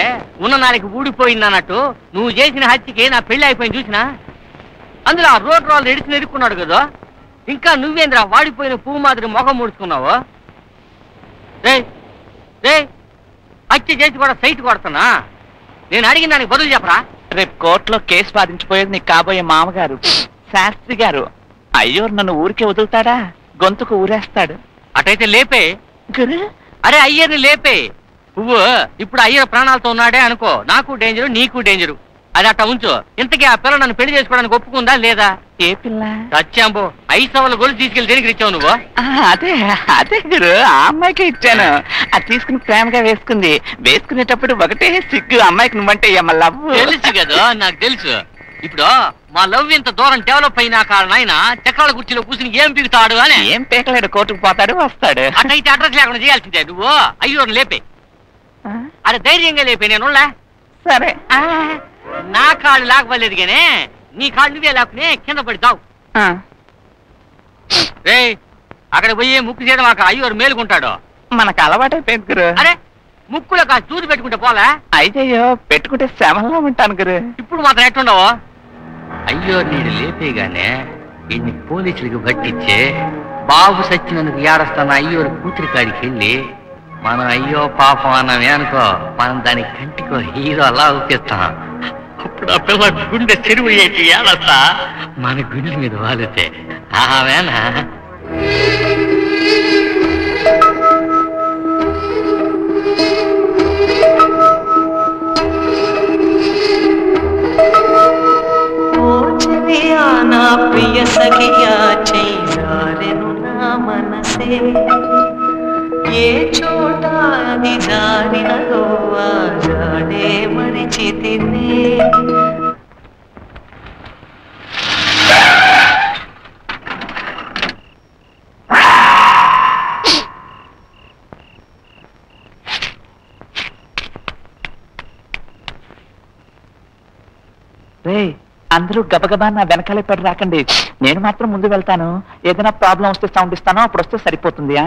S2: ఉన్న నాలికి ఊడిపోయింది అన్నట్టు నువ్వు చేసిన హత్యకి నా పెళ్లి అయిపోయింది చూసినా. అందులో ఆ రోడ్ రోల్ ఎడిచి ఎదుర్కొన్నాడు కదా, ఇంకా నువ్వేంద్రా వాడిపోయిన పువ్వు మాదిరి మొఖం ముడుచుకున్నావు? రే రే హత్య చేసి కూడా సైట్ కొడుతున్నా. నేను అడిగిన దానికి బదులు చెప్పరా?
S11: రేపు కోర్టులో కేసు బాధించిపోయేది నీకు కాబోయే మామగారు శాస్త్రి గారు. అయ్యో నన్ను ఊరికే వదులుతాడా? గొంతుకు ఊరేస్తాడు.
S2: అటైతే లేపే.
S11: గురు
S2: అరే అయ్యర్ని లేపే. పువ్వు ఇప్పుడు అయ్యర్ ప్రాణాలతో ఉన్నాడే అనుకో, నాకు డేంజరు నీకు డేంజరు. అది అట్ట ఉంచు. ఇంతకీ ఆ పిల్ల నన్ను పెళ్లి చేసుకోవడానికి ఒప్పుకుందా లేదా?
S11: ఏ పిల్ల?
S2: సత్యాంబో 5 సవాళ్ళ గోలు తీసుకెళ్లి దేనికి ఇచ్చావు నువ్వు?
S11: అదే అదే గురు, ఆ అమ్మాయికి ఇచ్చాను. అది తీసుకుని ప్రేమగా వేసుకుంది. వేసుకునేటప్పుడు ఒకటే సిగ్గు, అమ్మాయికి నువ్వంటే లవ్.
S2: తెలుసు కదా, నాకు తెలుసు. ఇప్పుడు మా లవ్ ఇంత దూరం డెవలప్ అయినా కారణం చక్రాల కుర్చీలో కూర్చుని ఏం పీకుతాడు అని.
S11: ఏం పీకలేడు, కోర్టుకు పోతాడు వస్తాడు.
S2: అటైతే అడ్రస్ లేకుండా చేయాల్సిందే నువ్వు. అయ్యో లేపే. అరే ధైర్యంగా లేపే. నేను
S11: సరే
S2: నా కాళ్ళు లాగలేదు గానే నీ కాళ్ళు నువ్వే లేకునే కింద పడితావు. రే అక్కడ పోయి ముక్కు చేయడం మాకు అయ్యోరు మేలుకుంటాడు.
S11: మనకు అలవాటైపోయింది గురు.
S2: అరే ముక్కులో కాస్త దూది పెట్టుకుంటే పోలే?
S11: అయ్యో పెట్టుకుంటే శ్రమంలో ఉంటాను గురు.
S2: ఇప్పుడు మాత్రం ఎట్టుండవు? అయ్యో నీడు లేపేగానే ఇన్ని పోలీసులకు పట్టించే బాబు సచ్చినందుకు ఏడస్తాను అయ్యోరు కూతురి కాడికి వెళ్ళి మనం అయ్యో పాపం అన్నమే అనుకో, మనం దాని కంటికో హీరో అలా ఊపిస్తాం. అప్పుడు ఆ పిల్ల గుండె చెరువు ఏంటి ఏడస్తా మన గుండె మీద వాలితే ఆమెనా.
S10: నా ప్రియ సఖియా చేయారెను నా మనసే ఏ చోట మది జారినదో ఆ జాడే మరిచితినే.
S11: అందరూ గబగబా నా వెనకాలే పడి రాకండి, నేను మాత్రం ముందు వెళ్తాను. ఏదైనా ప్రాబ్లం వస్తే సౌండ్ ఇస్తాను, అప్పుడు వస్తే సరిపోతుంది.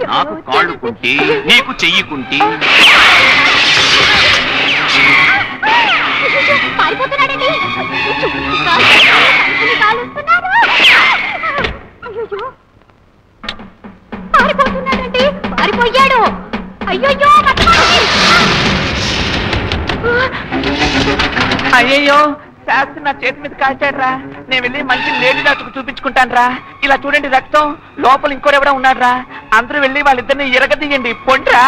S1: నాకు కాళ్ళు కుంటి, నీకు చెయ్యి కుంటి.
S3: పారిపోయాడు. అయ్యో
S11: అయ్యయ్యో, శాస్త్రి నా చేతి మీద కాల్చాడ్రా. నేను వెళ్ళి మంచి లేడీ డాక్టర్కు చూపించుకుంటాను రా. ఇలా చూడండి రక్తం, లోపల ఇంకోరెవడా ఉన్నాడ్రా. అందరూ వెళ్ళి వాళ్ళిద్దరిని ఎరగదీయండి, పొండ్రా.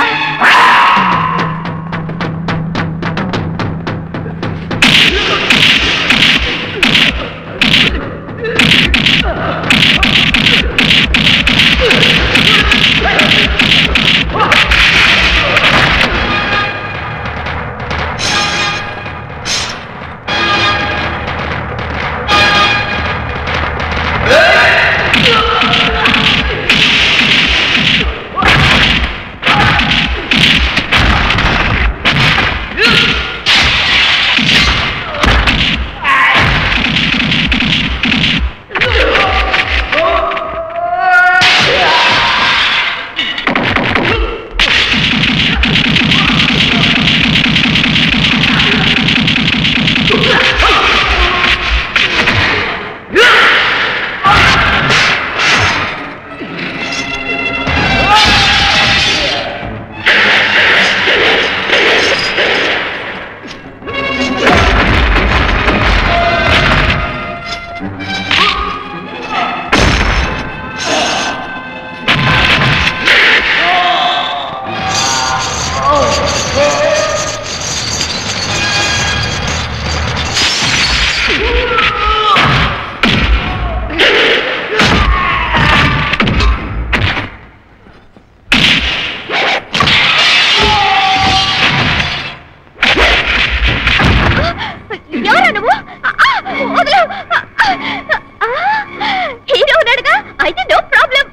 S3: హీరో ఉన్నాడుగా, అయితే నో ప్రాబ్లం.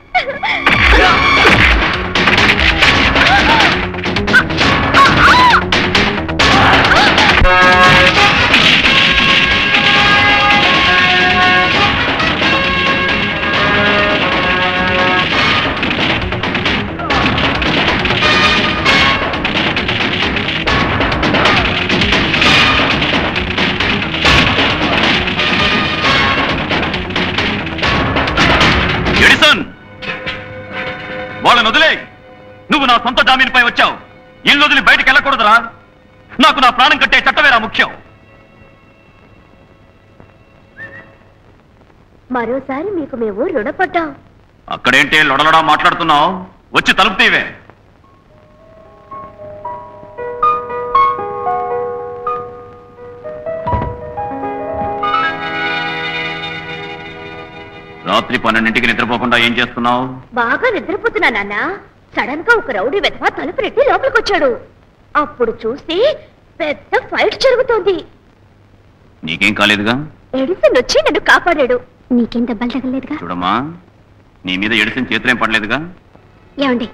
S1: వాళ్ళని వదిలే. నువ్వు నా సొంత జామీనుపై వచ్చావు, ఇల్లు వదిలి బయటకు వెళ్ళకూడదురా. నాకు నా ప్రాణం కట్టే చట్టమేరా ముఖ్యం.
S3: మరోసారి మీకు మేము రుణపడ్డాం.
S1: అక్కడేంటే లొడలొడా మాట్లాడుతున్నావు? వచ్చి తలుపు తీవే. రాత్రి 12ంటికి నిద్రపోకుండా ఏం చేస్తున్నావు?
S3: బాగా నిద్రపోతున్నా నాన్న. సడన్ గా ఒక రౌడీ వెధవ తలుపు నెట్టి లోపలికి వచ్చాడు. అప్పుడు చూస్తే పెద్ద ఫైట్ జరుగుతోంది.
S1: నీకేం కాలేదుగా?
S3: ఎడిసన్ వచ్చి నన్ను కాపాడాడు. నీకేం దెబ్బలు తగలేదుగా?
S1: చూడమ్మా, నీ మీద ఎడిసన్ చేతులేం పడలేదుగా?
S3: ఏమండి,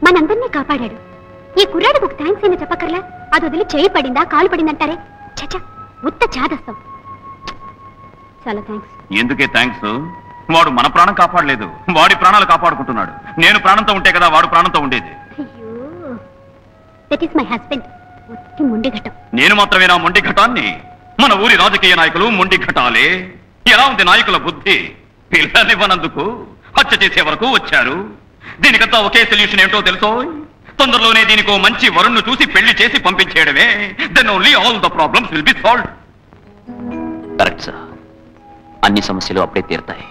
S3: మనందరినీ కాపాడాడు. ఈ కుర్రాడికి ఒక థ్యాంక్స్ అయినా చెప్పకర్లా? అది వదిలి చేయి పడిందా కాలు పడిందంటారే, చచ్చా ఉత్త చాదస్తాం. చాలా థ్యాంక్స్.
S1: ఎందుకే థ్యాంక్స్? వాడు మన ప్రాణం కాపాడలేదు, వాడి ప్రాణాలు కాపాడుకుంటున్నాడు. నేను ప్రాణంతో ఉంటే కదా వాడు ప్రాణంతో ఉండేది.
S3: అయ్యో, దట్ ఈస్ మై హస్బెండ్. ఒట్టి మొండి ఘటం.
S1: నేను మాత్రమే నా మొండి ఘటాన్ని? మన ఊరి రాజకీయ నాయకులు మొండి ఘటాలే. ఎలా ఉంది నాయకుల బుద్ధి? పిల్లనివ్వనందుకు హత్య చేసే వరకు వచ్చారు. దీనికంతా ఒకే సొల్యూషన్ ఏంటో తెలుసో? తొందరలోనే దీనికో మంచి వరుణ్ణు చూసి పెళ్లి చేసి పంపించేయడమే. Then only all the problems will be solved.
S12: Correct sir, అన్ని సమస్యలు అప్పుడే తీరుతాయి.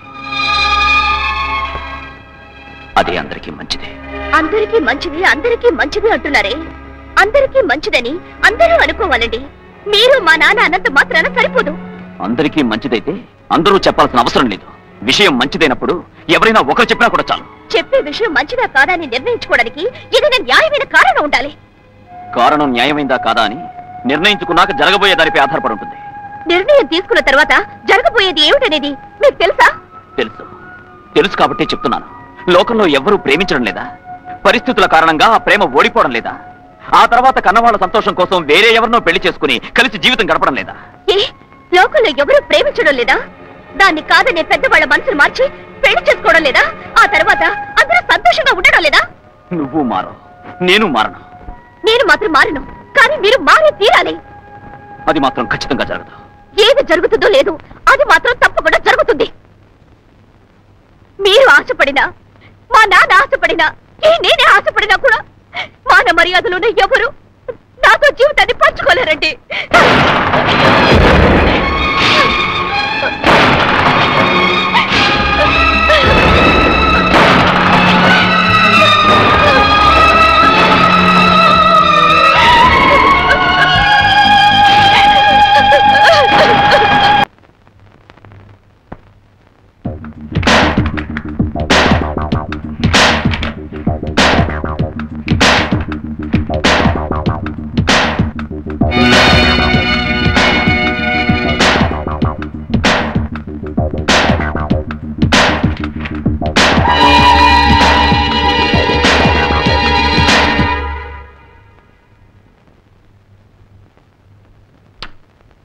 S12: అదే అందరికీ మంచిది.
S3: అందరికీ మంచిది, అందరికీ మంచిది అంటున్నారే. అందరికీ మంచిదని అందరూ అనుకోవాలండి. మీరు మా నాన్న అన్నంత మాత్రాన సరిపోదు.
S12: అందరికీ మంచిదైతే అందరూ చెప్పాల్సిన అవసరం లేదు. విషయం మంచిదైనప్పుడు ఎవరైనా ఒకరు చెప్పినా కూడా చాలు.
S3: చెప్పే విషయం మంచిదా కాదా అని నిర్ణయించుకోవడానికి ఏదైనా న్యాయమైన కారణం ఉండాలి.
S12: కారణం న్యాయమైందా కాదా అని నిర్ణయించుకున్నాక జరగబోయే దానిపై ఆధారపడి ఉంటుంది.
S3: నిర్ణయం తీసుకున్న తర్వాత జరగబోయేది ఏమిటనేది మీకు తెలుసా?
S12: తెలుసు. తెలుసు కాబట్టే చెప్తున్నాను. లోకంలో ఎవ్వరూ ప్రేమించడం లేదా? పరిస్థితుల కారణంగా ఆ ప్రేమ ఓడిపోవడం లేదా? ఆ తర్వాత కన్నవాళ్ల సంతోషం కోసం వేరే ఎవరినో పెళ్లి చేసుకుని కలిసి జీవితం గడపడం లేదా?
S3: ఏ లోకంలో ఎవరూ ప్రేమించడం లేదా? దాన్ని కాదనే పెద్దవాళ్ల మనసును మార్చి పెళ్లి చేసుకోవడం లేదా? ఆ తర్వాత అందరూ సంతోషంగా ఉండడం లేదా?
S12: నువ్వు మారు, నేను మారను.
S3: నేను మాత్రం మారను, కానీ మీరు మారే తీరాలి.
S12: అది మాత్రం ఖచ్చితంగా జరగదు.
S3: ఏది జరుగుతుందో లేదు, అది మాత్రం తప్పకుండా జరుగుతుంది. మీరు ఆశపడినా, మా నాన్న ఆశపడినా, నేనే ఆశపడినా కూడా మాన మర్యాదలోనే ఎవరు నాతో జీవితాన్ని పంచుకోలేరండి.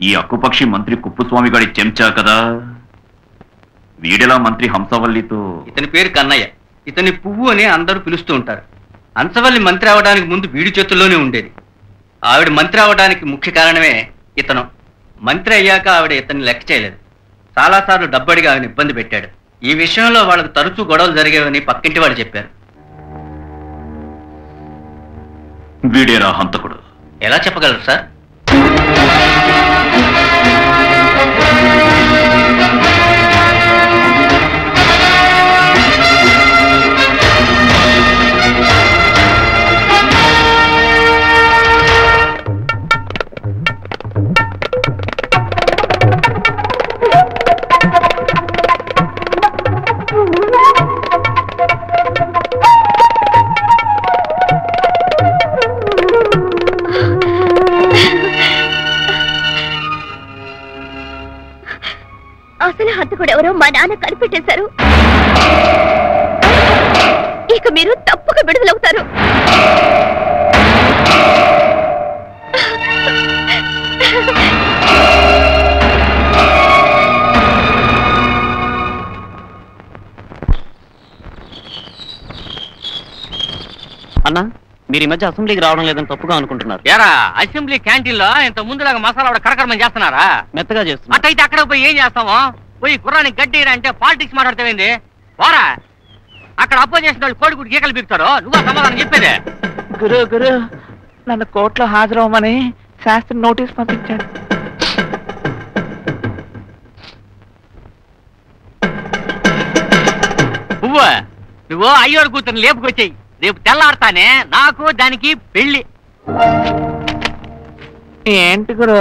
S1: ఈ అక్కుపక్షి మంత్రి కుప్పుస్వామి గారి చెంచా కదా. వీడిలా మంత్రి హంసవల్లితో.
S4: ఇతని పేరు కన్నయ్య. ఇతని పువ్వు అని అందరూ పిలుస్తూ ఉంటారు. హంసవల్లి మంత్రి అవడానికి ముందు వీడి చేతుల్లోనే ఉండేది. ఆవిడ మంత్రి అవడానికి ముఖ్య కారణమే ఇతను. మంత్రి అయ్యాక ఆవిడ ఇతన్ని లెక్క చేయలేదు. చాలాసార్లు డబ్బడిగా ఆవిడ ఇబ్బంది పెట్టాడు. ఈ విషయంలో వాళ్ళకు తరచూ గొడవలు జరిగేవని పక్కింటి వాళ్ళు చెప్పారు.
S1: వీడేరా హంతకుడు?
S4: ఎలా చెప్పగలరు సార్?
S3: అసలు హంతకుడు ఎవరో మా నాన్న కనిపెట్టేశారు. ఇక మీరు తప్పక విడుదలవుతారు.
S7: అన్నా, మీరు ఈ మధ్య అసెంబ్లీకి రావడం లేదని తప్పుగా అనుకుంటున్నారు.
S2: ఏరా, అసెంబ్లీ క్యాంటీన్ లో ఇంత ముందులాగా మసాలా కరకరమని చేస్తున్నారా?
S7: మెత్తగా చేస్తున్నారు.
S2: అట్టయితే అక్కడ పోయి ఏం చేస్తామో? పోయి కుర్రానికి గడ్డి అంటే పాలిటిక్స్ మాట్లాడతావేంది? పోరా, అక్కడ అపోజిషన్ వాళ్ళు కోడిగుడ్డు గీకలు బిగుతారు. నువ్వు సమాధానం చెప్పేదే.
S11: గురు గురు నన్ను కోర్టులో హాజరవ్వమని శాస్త్రి నోటీస్ పంపించాడు.
S2: నువ్వు అయ్యోడు కూతురు లేపుకొచ్చాయి. రేపు తెల్లాడతానే నాకు దానికి పెళ్లి.
S11: ఏంటి గురు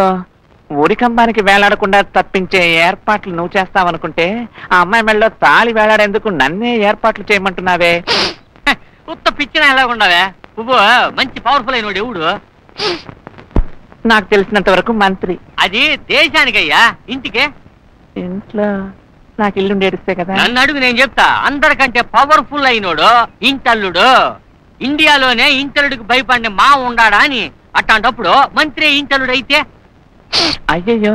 S11: ఊరికంబానికి వేలాడకుండా తప్పించే ఏర్పాట్లు నువ్వు చేస్తావనుకుంటే ఆ అమ్మాయి మెళ్ళలో తాళి వేలాడేందుకు నన్నే ఏర్పాట్లు చేయమంటున్నావే.
S2: ఉత్త పిచ్చిన ఎలా ఉండవే పువ్వు మంచి పవర్ఫుల్ అయినోడు ఎవడు?
S11: నాకు తెలిసినంత వరకు మంత్రి.
S2: అది దేశానికయ్యా, ఇంటికే.
S11: ఇంట్లో నాకు ఇల్లు ఏడిస్తే కదా.
S2: నన్ను అడుగు, నేను చెప్తా. అందరికంటే పవర్ఫుల్ అయినోడు ఇంటల్లుడు. ఇండియాలోనే ఇంటల్లుడికి భయపడిన మా ఉండాడా అని. అట్లాంటప్పుడు మంత్రి ఇంటల్లుడు అయితే
S11: అయ్యయ్యో,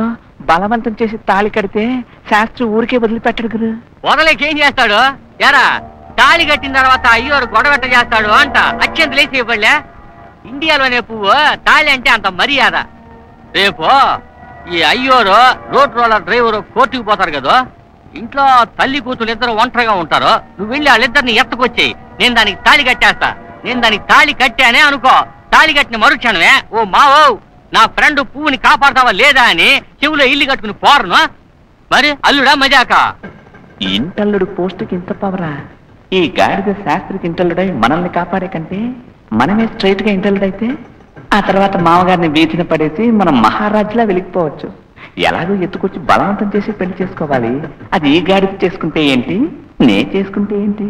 S11: బలవంతం చేసి తాళి కడితే శాస్త్రి ఊరికే వదిలిపెట్టడు గురు.
S2: వదలేకేం చేస్తాడు? ఎరా తాళి కట్టిన తర్వాత అయ్యోరు గొడవెట్ట చేస్తాడు అంట. అత్యంత లేచి ఇవ్వలే. ఇండియాలోనే పువ్వు తాళి అంటే అంత మర్యాద. రేపు ఈ అయ్యోరు రోడ్ రోలర్ డ్రైవరు కోర్టుకు పోతారు కదా, ఇంట్లో తల్లి కూతురు ఇద్దరు ఒంటరిగా ఉంటారు. నువ్వు వెళ్ళి వాళ్ళిద్దరిని ఎత్తకొచ్చేయి. నేను దానికి తాళి కట్టేస్తా. నేను దానికి తాళి కట్టానే అనుకో, తాళి కట్టిన మరుక్షణమే ఓ మావో నా ఫ్రెండ్ పువ్వుని కాపాడతావా లేదా అని చెవులో ఇల్లు కట్టుకుని పోరను. మరి అల్లుడా మజాక?
S11: ఇంటల్లుడు పోస్టుకి ఇంత పవరా? ఈ గాడిద శాస్త్రికి ఇంటల్లుడై మనల్ని కాపాడే కంటే మనమే స్ట్రైట్ గా ఇంటల్లుడైతే ఆ తర్వాత మామగారిని వీధిన పడేసి మనం మహారాజులా వెలిగిపోవచ్చు. ఎలాగో ఎత్తుకొచ్చి బలవంతం చేసి పెళ్లి చేసుకోవాలి. అది ఈ గాడిద చేసుకుంటే ఏంటి, నే చేసుకుంటే ఏంటి?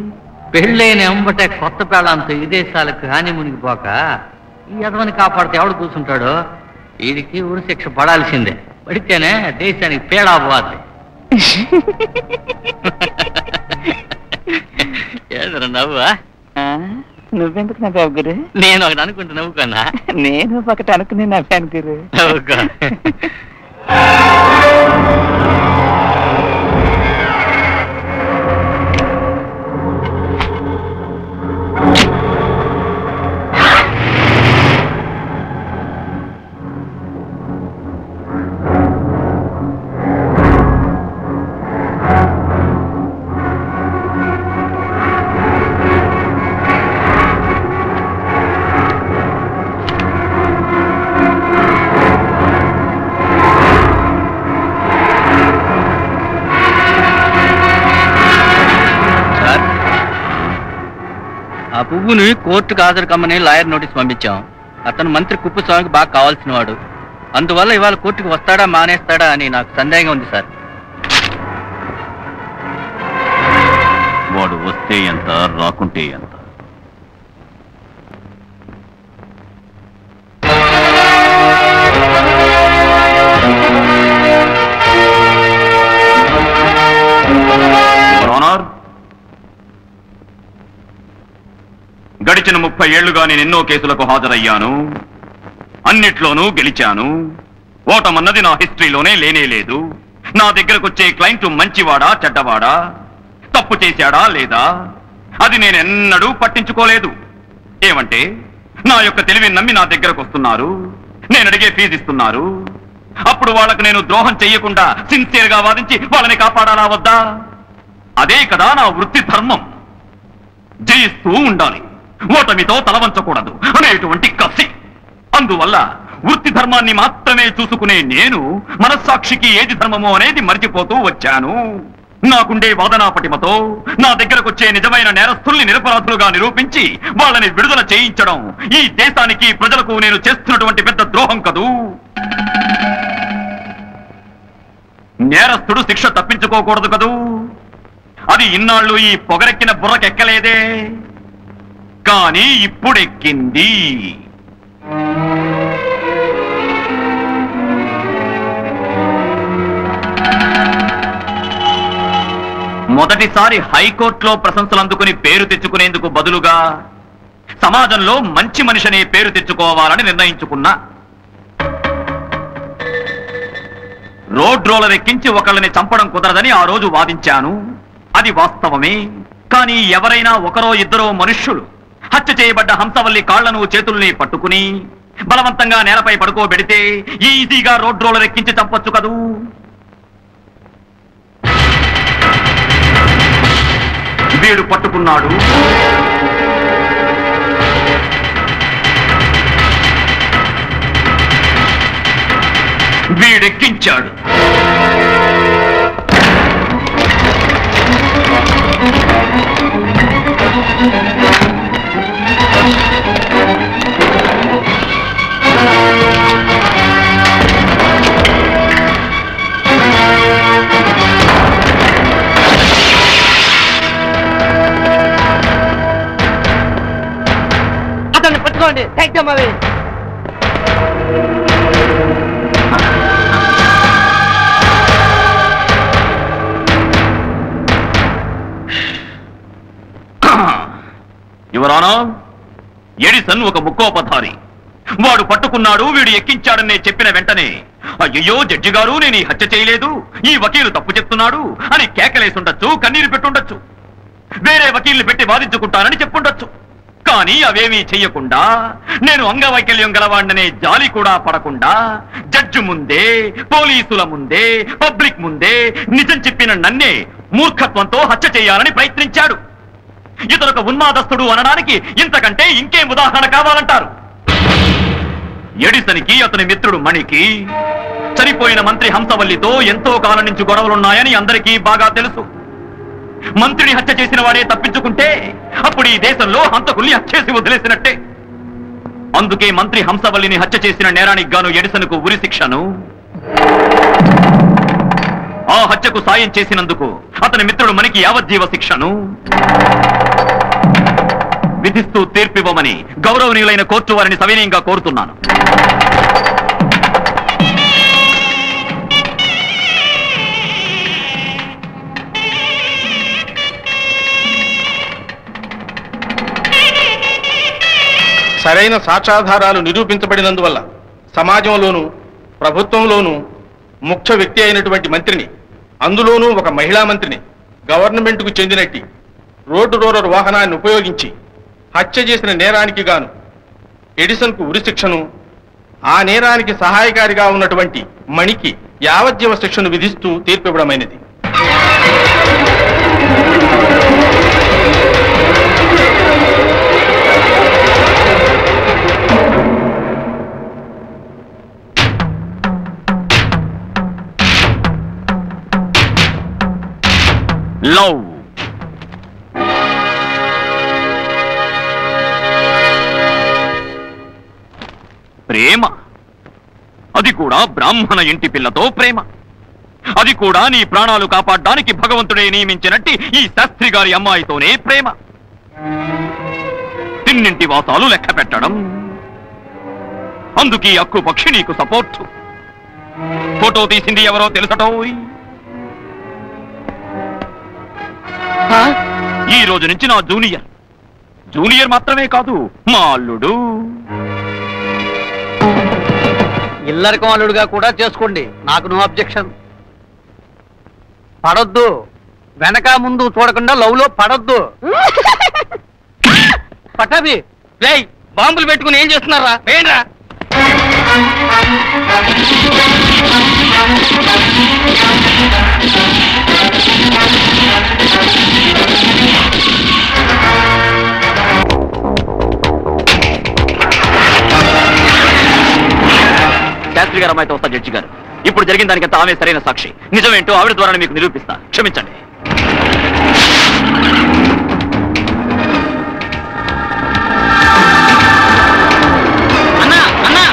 S2: పెళ్ళైన ఎంబటే కొత్త పేళంతో విదేశాలకు హాని మునిగిపోక ఈ యదవని కాపాడితే ఎవడు కూర్చుంటాడు? వీడికి ఉరి శిక్ష పడాల్సిందే. పడితేనే దేశానికి పేడా పోవాలి. ఏదరా నవ్వా?
S11: నువ్వెందుకు నవ్వావు గురు?
S2: నేను ఒకటి అనుకుంటే నవ్వుకున్నా.
S11: నేను ఒకటి అనుకుని నవ్వాను గురు.
S2: నవ్వుకో.
S4: ఆ పువ్వుని కోర్టుకు హాజరు కమ్మని లాయర్ నోటీస్ పంపించాం. అతను మంత్రి కుప్పస్వామికి బాగా కావాల్సిన వాడు. అందువల్ల ఇవాళ కోర్టుకు వస్తాడా మానేస్తాడా అని నాకు సందేహంగా ఉంది సార్.
S1: వాడు వస్తే ఎంత, రాకుంటే ఎంత? గడిచిన 30 ఏళ్లుగా నేను ఎన్నో కేసులకు హాజరయ్యాను. అన్నిట్లోనూ గెలిచాను. ఓటమన్నది నా హిస్టరీలోనే లేనే లేదు. నా దగ్గరకు వచ్చే క్లయింట్ మంచివాడా చెడ్డవాడా, తప్పు చేశాడా లేదా, అది నేను ఎన్నడూ పట్టించుకోలేదు. ఏమంటే నా యొక్క తెలివిని నమ్మి నా దగ్గరకు వస్తున్నారు, నేను అడిగే ఫీజు ఇస్తున్నారు. అప్పుడు వాళ్ళకు నేను ద్రోహం చెయ్యకుండా సిన్సియర్ గా వాదించి వాళ్ళని కాపాడాలా వద్దా? అదే కదా నా వృత్తి ధర్మం. జయిస్తూ ఉండాలి, ఓటమితో తలవంచకూడదు అనేటువంటి కసి. అందువల్ల వృత్తి ధర్మాన్ని మాత్రమే చూసుకునే నేను మనస్సాక్షికి ఏది ధర్మమో అనేది మర్చిపోతూ వచ్చాను. నాకుండే వాదనా పటిమతో నా దగ్గరకొచ్చే నిజమైన నేరస్తుల్ని నిరపరాధులుగా నిరూపించి వాళ్ళని విడుదల చేయించడం ఈ దేశానికి ప్రజలకు నేను చేస్తున్నటువంటి పెద్ద ద్రోహం కదూ. నేరస్తుడు శిక్ష తప్పించుకోకూడదు కదూ. అది ఇన్నాళ్ళు ఈ పొగరెక్కిన బుర్రకెక్కలేదే, కానీ ఇప్పుడెక్కింది. మొదటిసారి హైకోర్టులో ప్రశంసలు అందుకుని పేరు తెచ్చుకునేందుకు బదులుగా సమాజంలో మంచి మనిషి అనే పేరు తెచ్చుకోవాలని నిర్ణయించుకున్నా. రోడ్ రోలర్ ఎక్కించి ఒకళ్ళని చంపడం కుదరదని ఆ రోజు వాదించాను. అది వాస్తవమే. కానీ ఎవరైనా ఒకరో ఇద్దరో మనుష్యులు హత్య చేయబడ్డ హంసవల్లి కాళ్లను చేతుల్ని పట్టుకుని బలవంతంగా నేలపై పడుకోబెడితే ఈజీగా రోడ్ రోలర్ ఎక్కించి చంపొచ్చు కదూ. వీడు పట్టుకున్నాడు, వీడెక్కించాడు.
S2: పట్టుకోండి. Take them away.
S1: యువరానా, ఎడిసన్ ఒక ముక్కోపధారి. వాడు పట్టుకున్నాడు, వీడు ఎక్కించాడని చెప్పిన వెంటనే అయ్యో జడ్జి గారు, నేను ఈ హత్య చేయలేదు, ఈ వకీలు తప్పు చెప్తున్నాడు అని కేకలేసుండొచ్చు, కన్నీరు పెట్టుండొచ్చు, వేరే వకీల్ని పెట్టి వాదించుకుంటానని చెప్పుండొచ్చు. కానీ అవేమీ చెయ్యకుండా, నేను అంగవైకల్యం గలవాడిననే జాలి కూడా పడకుండా జడ్జి ముందే, పోలీసుల ముందే, పబ్లిక్ ముందే నిజం చెప్పిన నన్నే మూర్ఖత్వంతో హత్య చేయాలని ప్రయత్నించాడు. ఇతనొక ఉన్మాదస్తుడు అనడానికి ఇంతకంటే ఇంకేం ఉదాహరణ కావాలంటారు? ఎడిసన్కి, అతని మిత్రుడు మణికి చనిపోయిన మంత్రి హంసవల్లితో ఎంతో కాలం నుంచి గొడవలున్నాయని అందరికీ బాగా తెలుసు. మంత్రిని హత్య చేసిన వాడే తప్పించుకుంటే అప్పుడు ఈ దేశంలో హంతకుల్ని హత్య చేసి వదిలేసినట్టే. అందుకే మంత్రి హంసవల్లిని హత్య చేసిన నేరానికి గాను ఎడిసన్కు ఉరి శిక్షను, ఆ హత్యకు సాయం చేసినందుకు అతని మిత్రుడు మణికి యావజ్జీవ శిక్షను విధిస్తూ తీర్పివ్వమని గౌరవనీయులైన కోర్టు వారిని సవినయంగా కోరుతున్నాను.
S9: సరైన సాక్ష్యాధారాలు నిరూపించబడినందువల్ల సమాజంలోనూ ప్రభుత్వంలోనూ ముఖ్య వ్యక్తి అయినటువంటి మంత్రిని, అందులోనూ ఒక మహిళా మంత్రిని, గవర్నమెంట్కు చెందినట్టి రోడ్డు రోలర్ వాహనాన్ని ఉపయోగించి హత్య చేసిన నేరానికి గాను ఎడిసన్కు ఉరిశిక్షను, ఆ నేరానికి సహాయకారిగా ఉన్నటువంటి మణికి యావజ్జీవ శిక్షను విధిస్తూ తీర్పివ్వడమైనది.
S1: లవ్, ప్రేమ, అది కూడా బ్రాహ్మణ ఇంటి పిల్లతో ప్రేమ, అది కూడా నీ ప్రాణాలు కాపాడడానికి భగవంతుడే నియమించినట్టి ఈ శాస్త్రి గారి అమ్మాయితోనే ప్రేమ. తిన్నింటి వాసాలు లెక్క పెట్టడం, అందుకీ అక్కు పక్షి నీకు సపోర్టు. ఫోటో తీసింది ఎవరో తెలుసటోయ్. ఈ రోజు నుంచి నా జూనియర్ మాత్రమే కాదు, మా అల్లుడు.
S8: ఇల్లరికం అల్లుడుగా కూడా చేసుకోండి, నాకు నో అబ్జెక్షన్. పడొద్దు, వెనక ముందు చూడకుండా లవ్ లో పడొద్దు.
S2: పటాబి రేయ్, బాంబులు పెట్టుకుని ఏం చేస్తున్నారా? వేయండిరా.
S1: శాస్త్రి గారు అమ్మాయితో వస్తా జడ్జి గారు. ఇప్పుడు జరిగిన దానికంతా ఆమె సరైన సాక్షి. నిజమేంటో ఆవిడ ద్వారా మీకు నిరూపిస్తా. క్షమించండి.
S2: అన్నా అన్నా,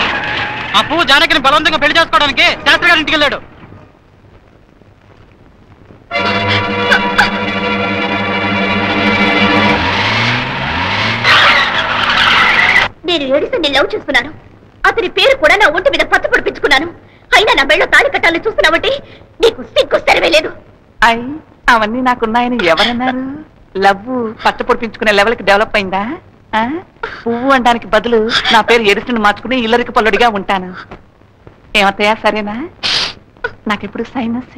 S2: ఆ పువ్వు జానకిని బలవంతంగా పెళ్లి చేసుకోవడానికి శాస్త్రి గారి ఇంటికి వెళ్ళాడు.
S3: నేను ఎడిసన్ని లవ్ చేస్తున్నాను. అతని పేరు కూడా నా ఒంటి మీద పత్తు పొడిపించుకున్నాను. అయినా నా మెళ్ళో తాళి కట్టాలని చూస్తున్నావంటే నీకు సిగ్గు సరివేలేదు.
S11: అయ్, అవన్నీ నాకున్నాయని ఎవరన్నారు? లవ్ పట్టు పొడిపించుకునే లెవెల్కి డెవలప్ అయిందా? పువ్వు అనడానికి బదులు నా పేరు ఎడిసన్ మార్చుకుని ఇల్లరికి పల్లుడిగా ఉంటాను. ఏమత్తయ్యా, సరేనా? నాకెప్పుడు సైనస్.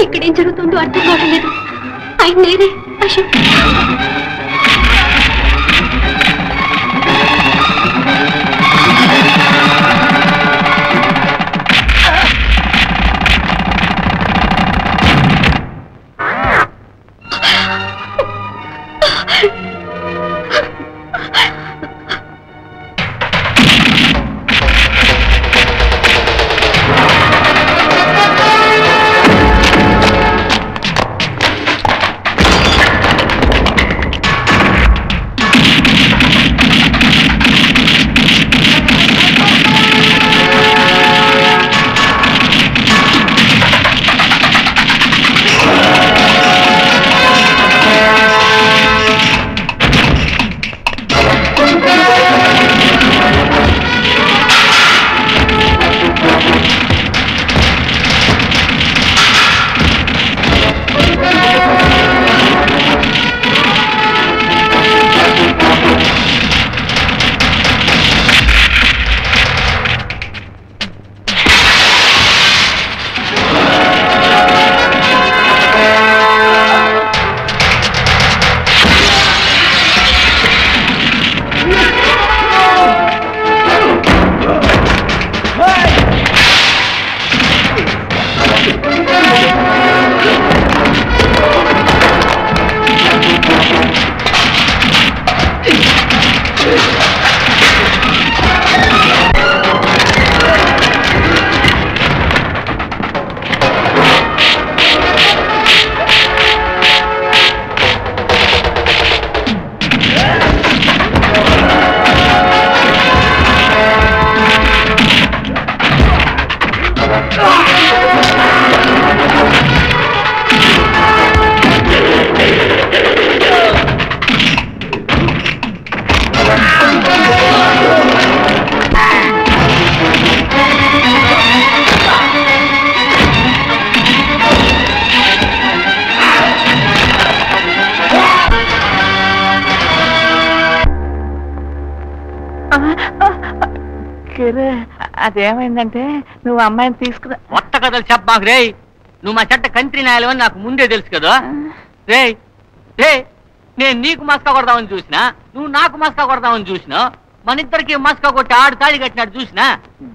S3: ఇక్కడేం జరుగుతుందో అర్థం కావట్లేదు. ఆయన నేనే అశోక్.
S11: గురు అదేమైందంటే నువ్వు అమ్మాయిని తీసుకురా.
S2: కొత్త కథలు చెప్పమాకు రే. నువ్వు మా చెట్ట కంత్రి నాయాలని నాకు ముందే తెలుసు కదా రే. రే నేను నీకు మస్కా కొడదామని చూసినా, నువ్వు నాకు మస్కా కొడదామని చూసినా, మన ఇద్దరికి మస్కా కొట్టి ఆడు తాళి కట్టినట్టు చూసినా.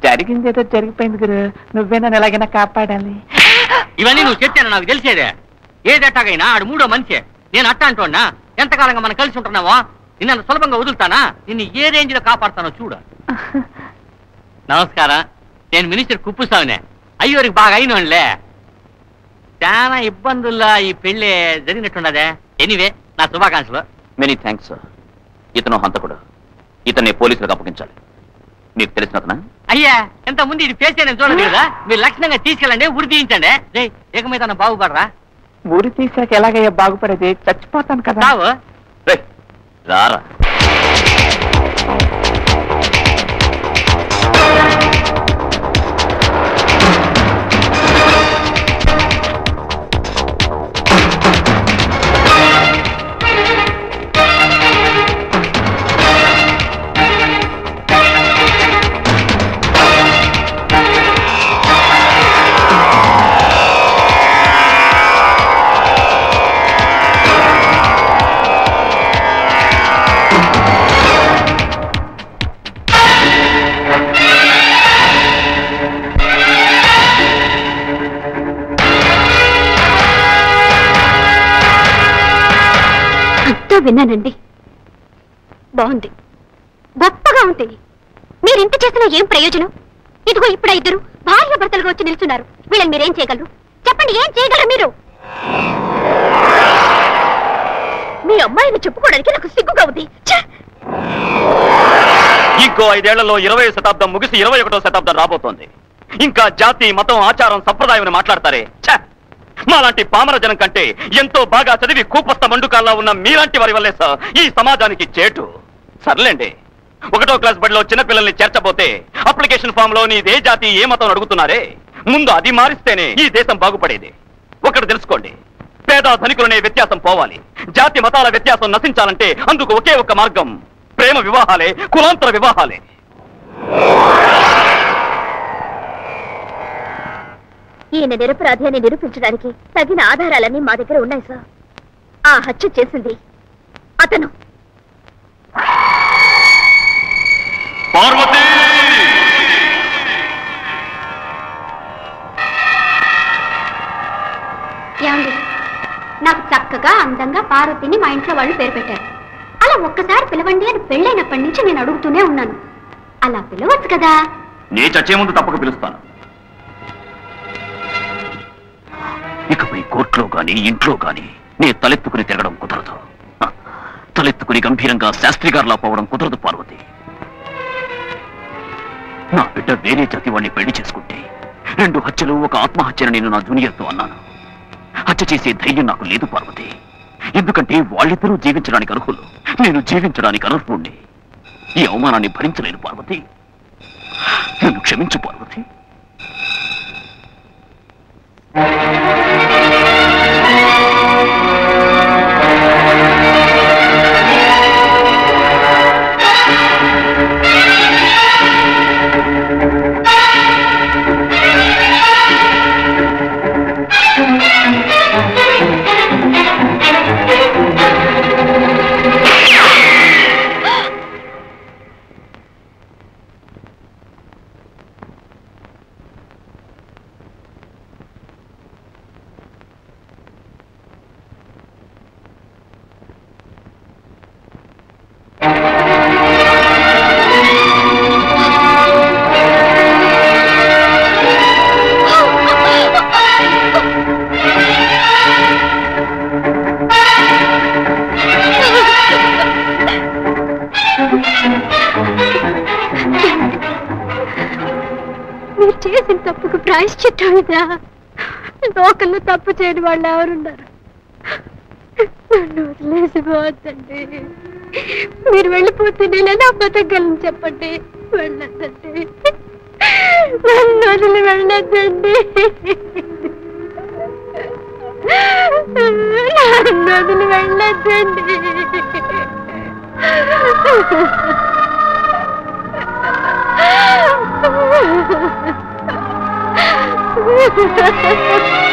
S11: జరిగింది ఏదో జరిగిపోయింది గురు, నువ్వే నన్ను ఎలాగైనా కాపాడాలి.
S2: ఇవన్నీ నువ్వు చెప్తాను నాకు తెలిసేదే. ఏదెట్టాగైనా ఆడు మూడో మనిషే. నేను అట్ట అంటున్నా. ఎంతకాలంగా మనం కలిసి ఉంటున్నావో నిన్ను సులభంగా వదులుతానా? నిన్ను ఏ రేంజ్ లో కాపాడుతానో చూడు. నమస్కారం, నేను మినిస్టర్ కుప్పుస్వామినే. అయ్యోరికి బాగా అయినోళ్ళే. చాలా ఇబ్బందుల్లో ఈ పెళ్లి జరిగినట్టున్నదే. ఎనీవే నా శుభాకాంక్షలు.
S12: Many thanks sir. ఇతను హంతకుడు, ఇతన్ని పోలీసులకు అప్పగించాలి. మీకు తెలిసినతనా?
S2: అయ్యా ఎంత ముందు ఇది పేసే నేను చూడలేదు కదా. మీరు లక్షణంగా తీసుకెళ్ళండి, ఉరి తీయించండి. రే ఇక మీద బాగుపడరా.
S11: ఊరి తీసాక ఎలాగయ్యా బాగుపడేది? చచ్చిపోతాను కదా.
S12: రారా.
S3: విన్నానండి, బాగుంది, గొప్పగా ఉంది. మీరింత చేసినా ఏం ప్రయోజనం? ఇదిగో ఇప్పుడు ఇద్దరు భార్య భర్తలుగా వచ్చి నిల్చున్నారు. వీళ్ళని మీరేం చేయగలరు చెప్పండి? ఏం చేయగలరు మీరు? మీ అమ్మాయిని చెప్పుకోవడానికి నాకు సిగ్గుగా ఉంది.
S12: ఇంకో 5 ఏళ్లలో 20వ శతాబ్దం ముగిసి 21వ శతాబ్దం రాబోతోంది. ఇంకా జాతి, మతం, ఆచారం, సంప్రదాయం మాట్లాడతారే. మాలాంటి పామర జనం కంటే ఎంతో బాగా చదివి కూపస్థ మండుకాల్లో ఉన్న మీలాంటి వారి వల్లే సార్ ఈ సమాజానికి చేటు. సర్లేండి, 1వ క్లాస్ బడిలో చిన్నపిల్లల్ని చేర్చబోతే అప్లికేషన్ ఫామ్ లో నీదే జాతి ఏ మతం అడుగుతున్నారే. ముందు అది మారిస్తేనే ఈ దేశం బాగుపడేది. ఒకటి తెలుసుకోండి, పేద ధనికులనే వ్యత్యాసం పోవాలి. జాతి మతాల వ్యత్యాసం నశించాలంటే అందుకు ఒకే ఒక్క మార్గం, ప్రేమ వివాహాలే, కులాంతర వివాహాలే.
S3: ఈయన నిరపరాధి అని నిరూపించడానికి తగిన ఆధారాలన్నీ మా దగ్గర ఉన్నాయి సార్. ఆ హత్య చేసింది అతను.
S1: పార్వతి,
S3: ఏమండి, నాకు చక్కగా అందంగా పార్వతిని మా ఇంట్లో వాళ్ళు పేరు పెట్టారు. అలా ఒక్కసారి పిలవండి అని పెళ్ళైనప్పటి నుంచి నేను అడుగుతూనే ఉన్నాను. అలా పిలవచ్చు కదా.
S1: నీ చచ్చే ముందు తప్పక పిలుస్తాను. ఇకపై కోర్టులో గాని ఇంట్లో గాని నీ తలెత్తుకుని తిరగడం కుదరదు. తలెత్తుకుని గంభీరంగా శాస్త్రి గారిలా పోవడం కుదరదు పార్వతి. నా బిడ్డ వేరే జాతి వాడిని పెళ్లి చేసుకుంటే 2 హత్యలు, 1 ఆత్మహత్యను నేను నా జూనియర్తో అన్నాను. హత్య చేసే ధైర్యం నాకు లేదు పార్వతి. ఎందుకంటే వాళ్ళిద్దరూ జీవించడానికి అర్హులు, నేను జీవించడానికి అనర్హుణ్ణి. ఈ అవమానాన్ని భరించలేను పార్వతి. నన్ను క్షమించు పార్వతి.
S3: మీరు చేసిన తప్పుకు ప్రాయశ్చిత్తం ఇదా? లోకల్లో తప్పు చేయని వాళ్ళు ఎవరున్నారు? నన్ను వదిలేసిపోవద్దండి. మీరు వెళ్ళిపోతే నేను ఎలా బతకగలను చెప్పండి? వెళ్ళొద్దండి, నన్ను వదిలి వెళ్ళొద్దండి, నన్ను వదిలి వెళ్ళొద్దండి. Ha ha ha!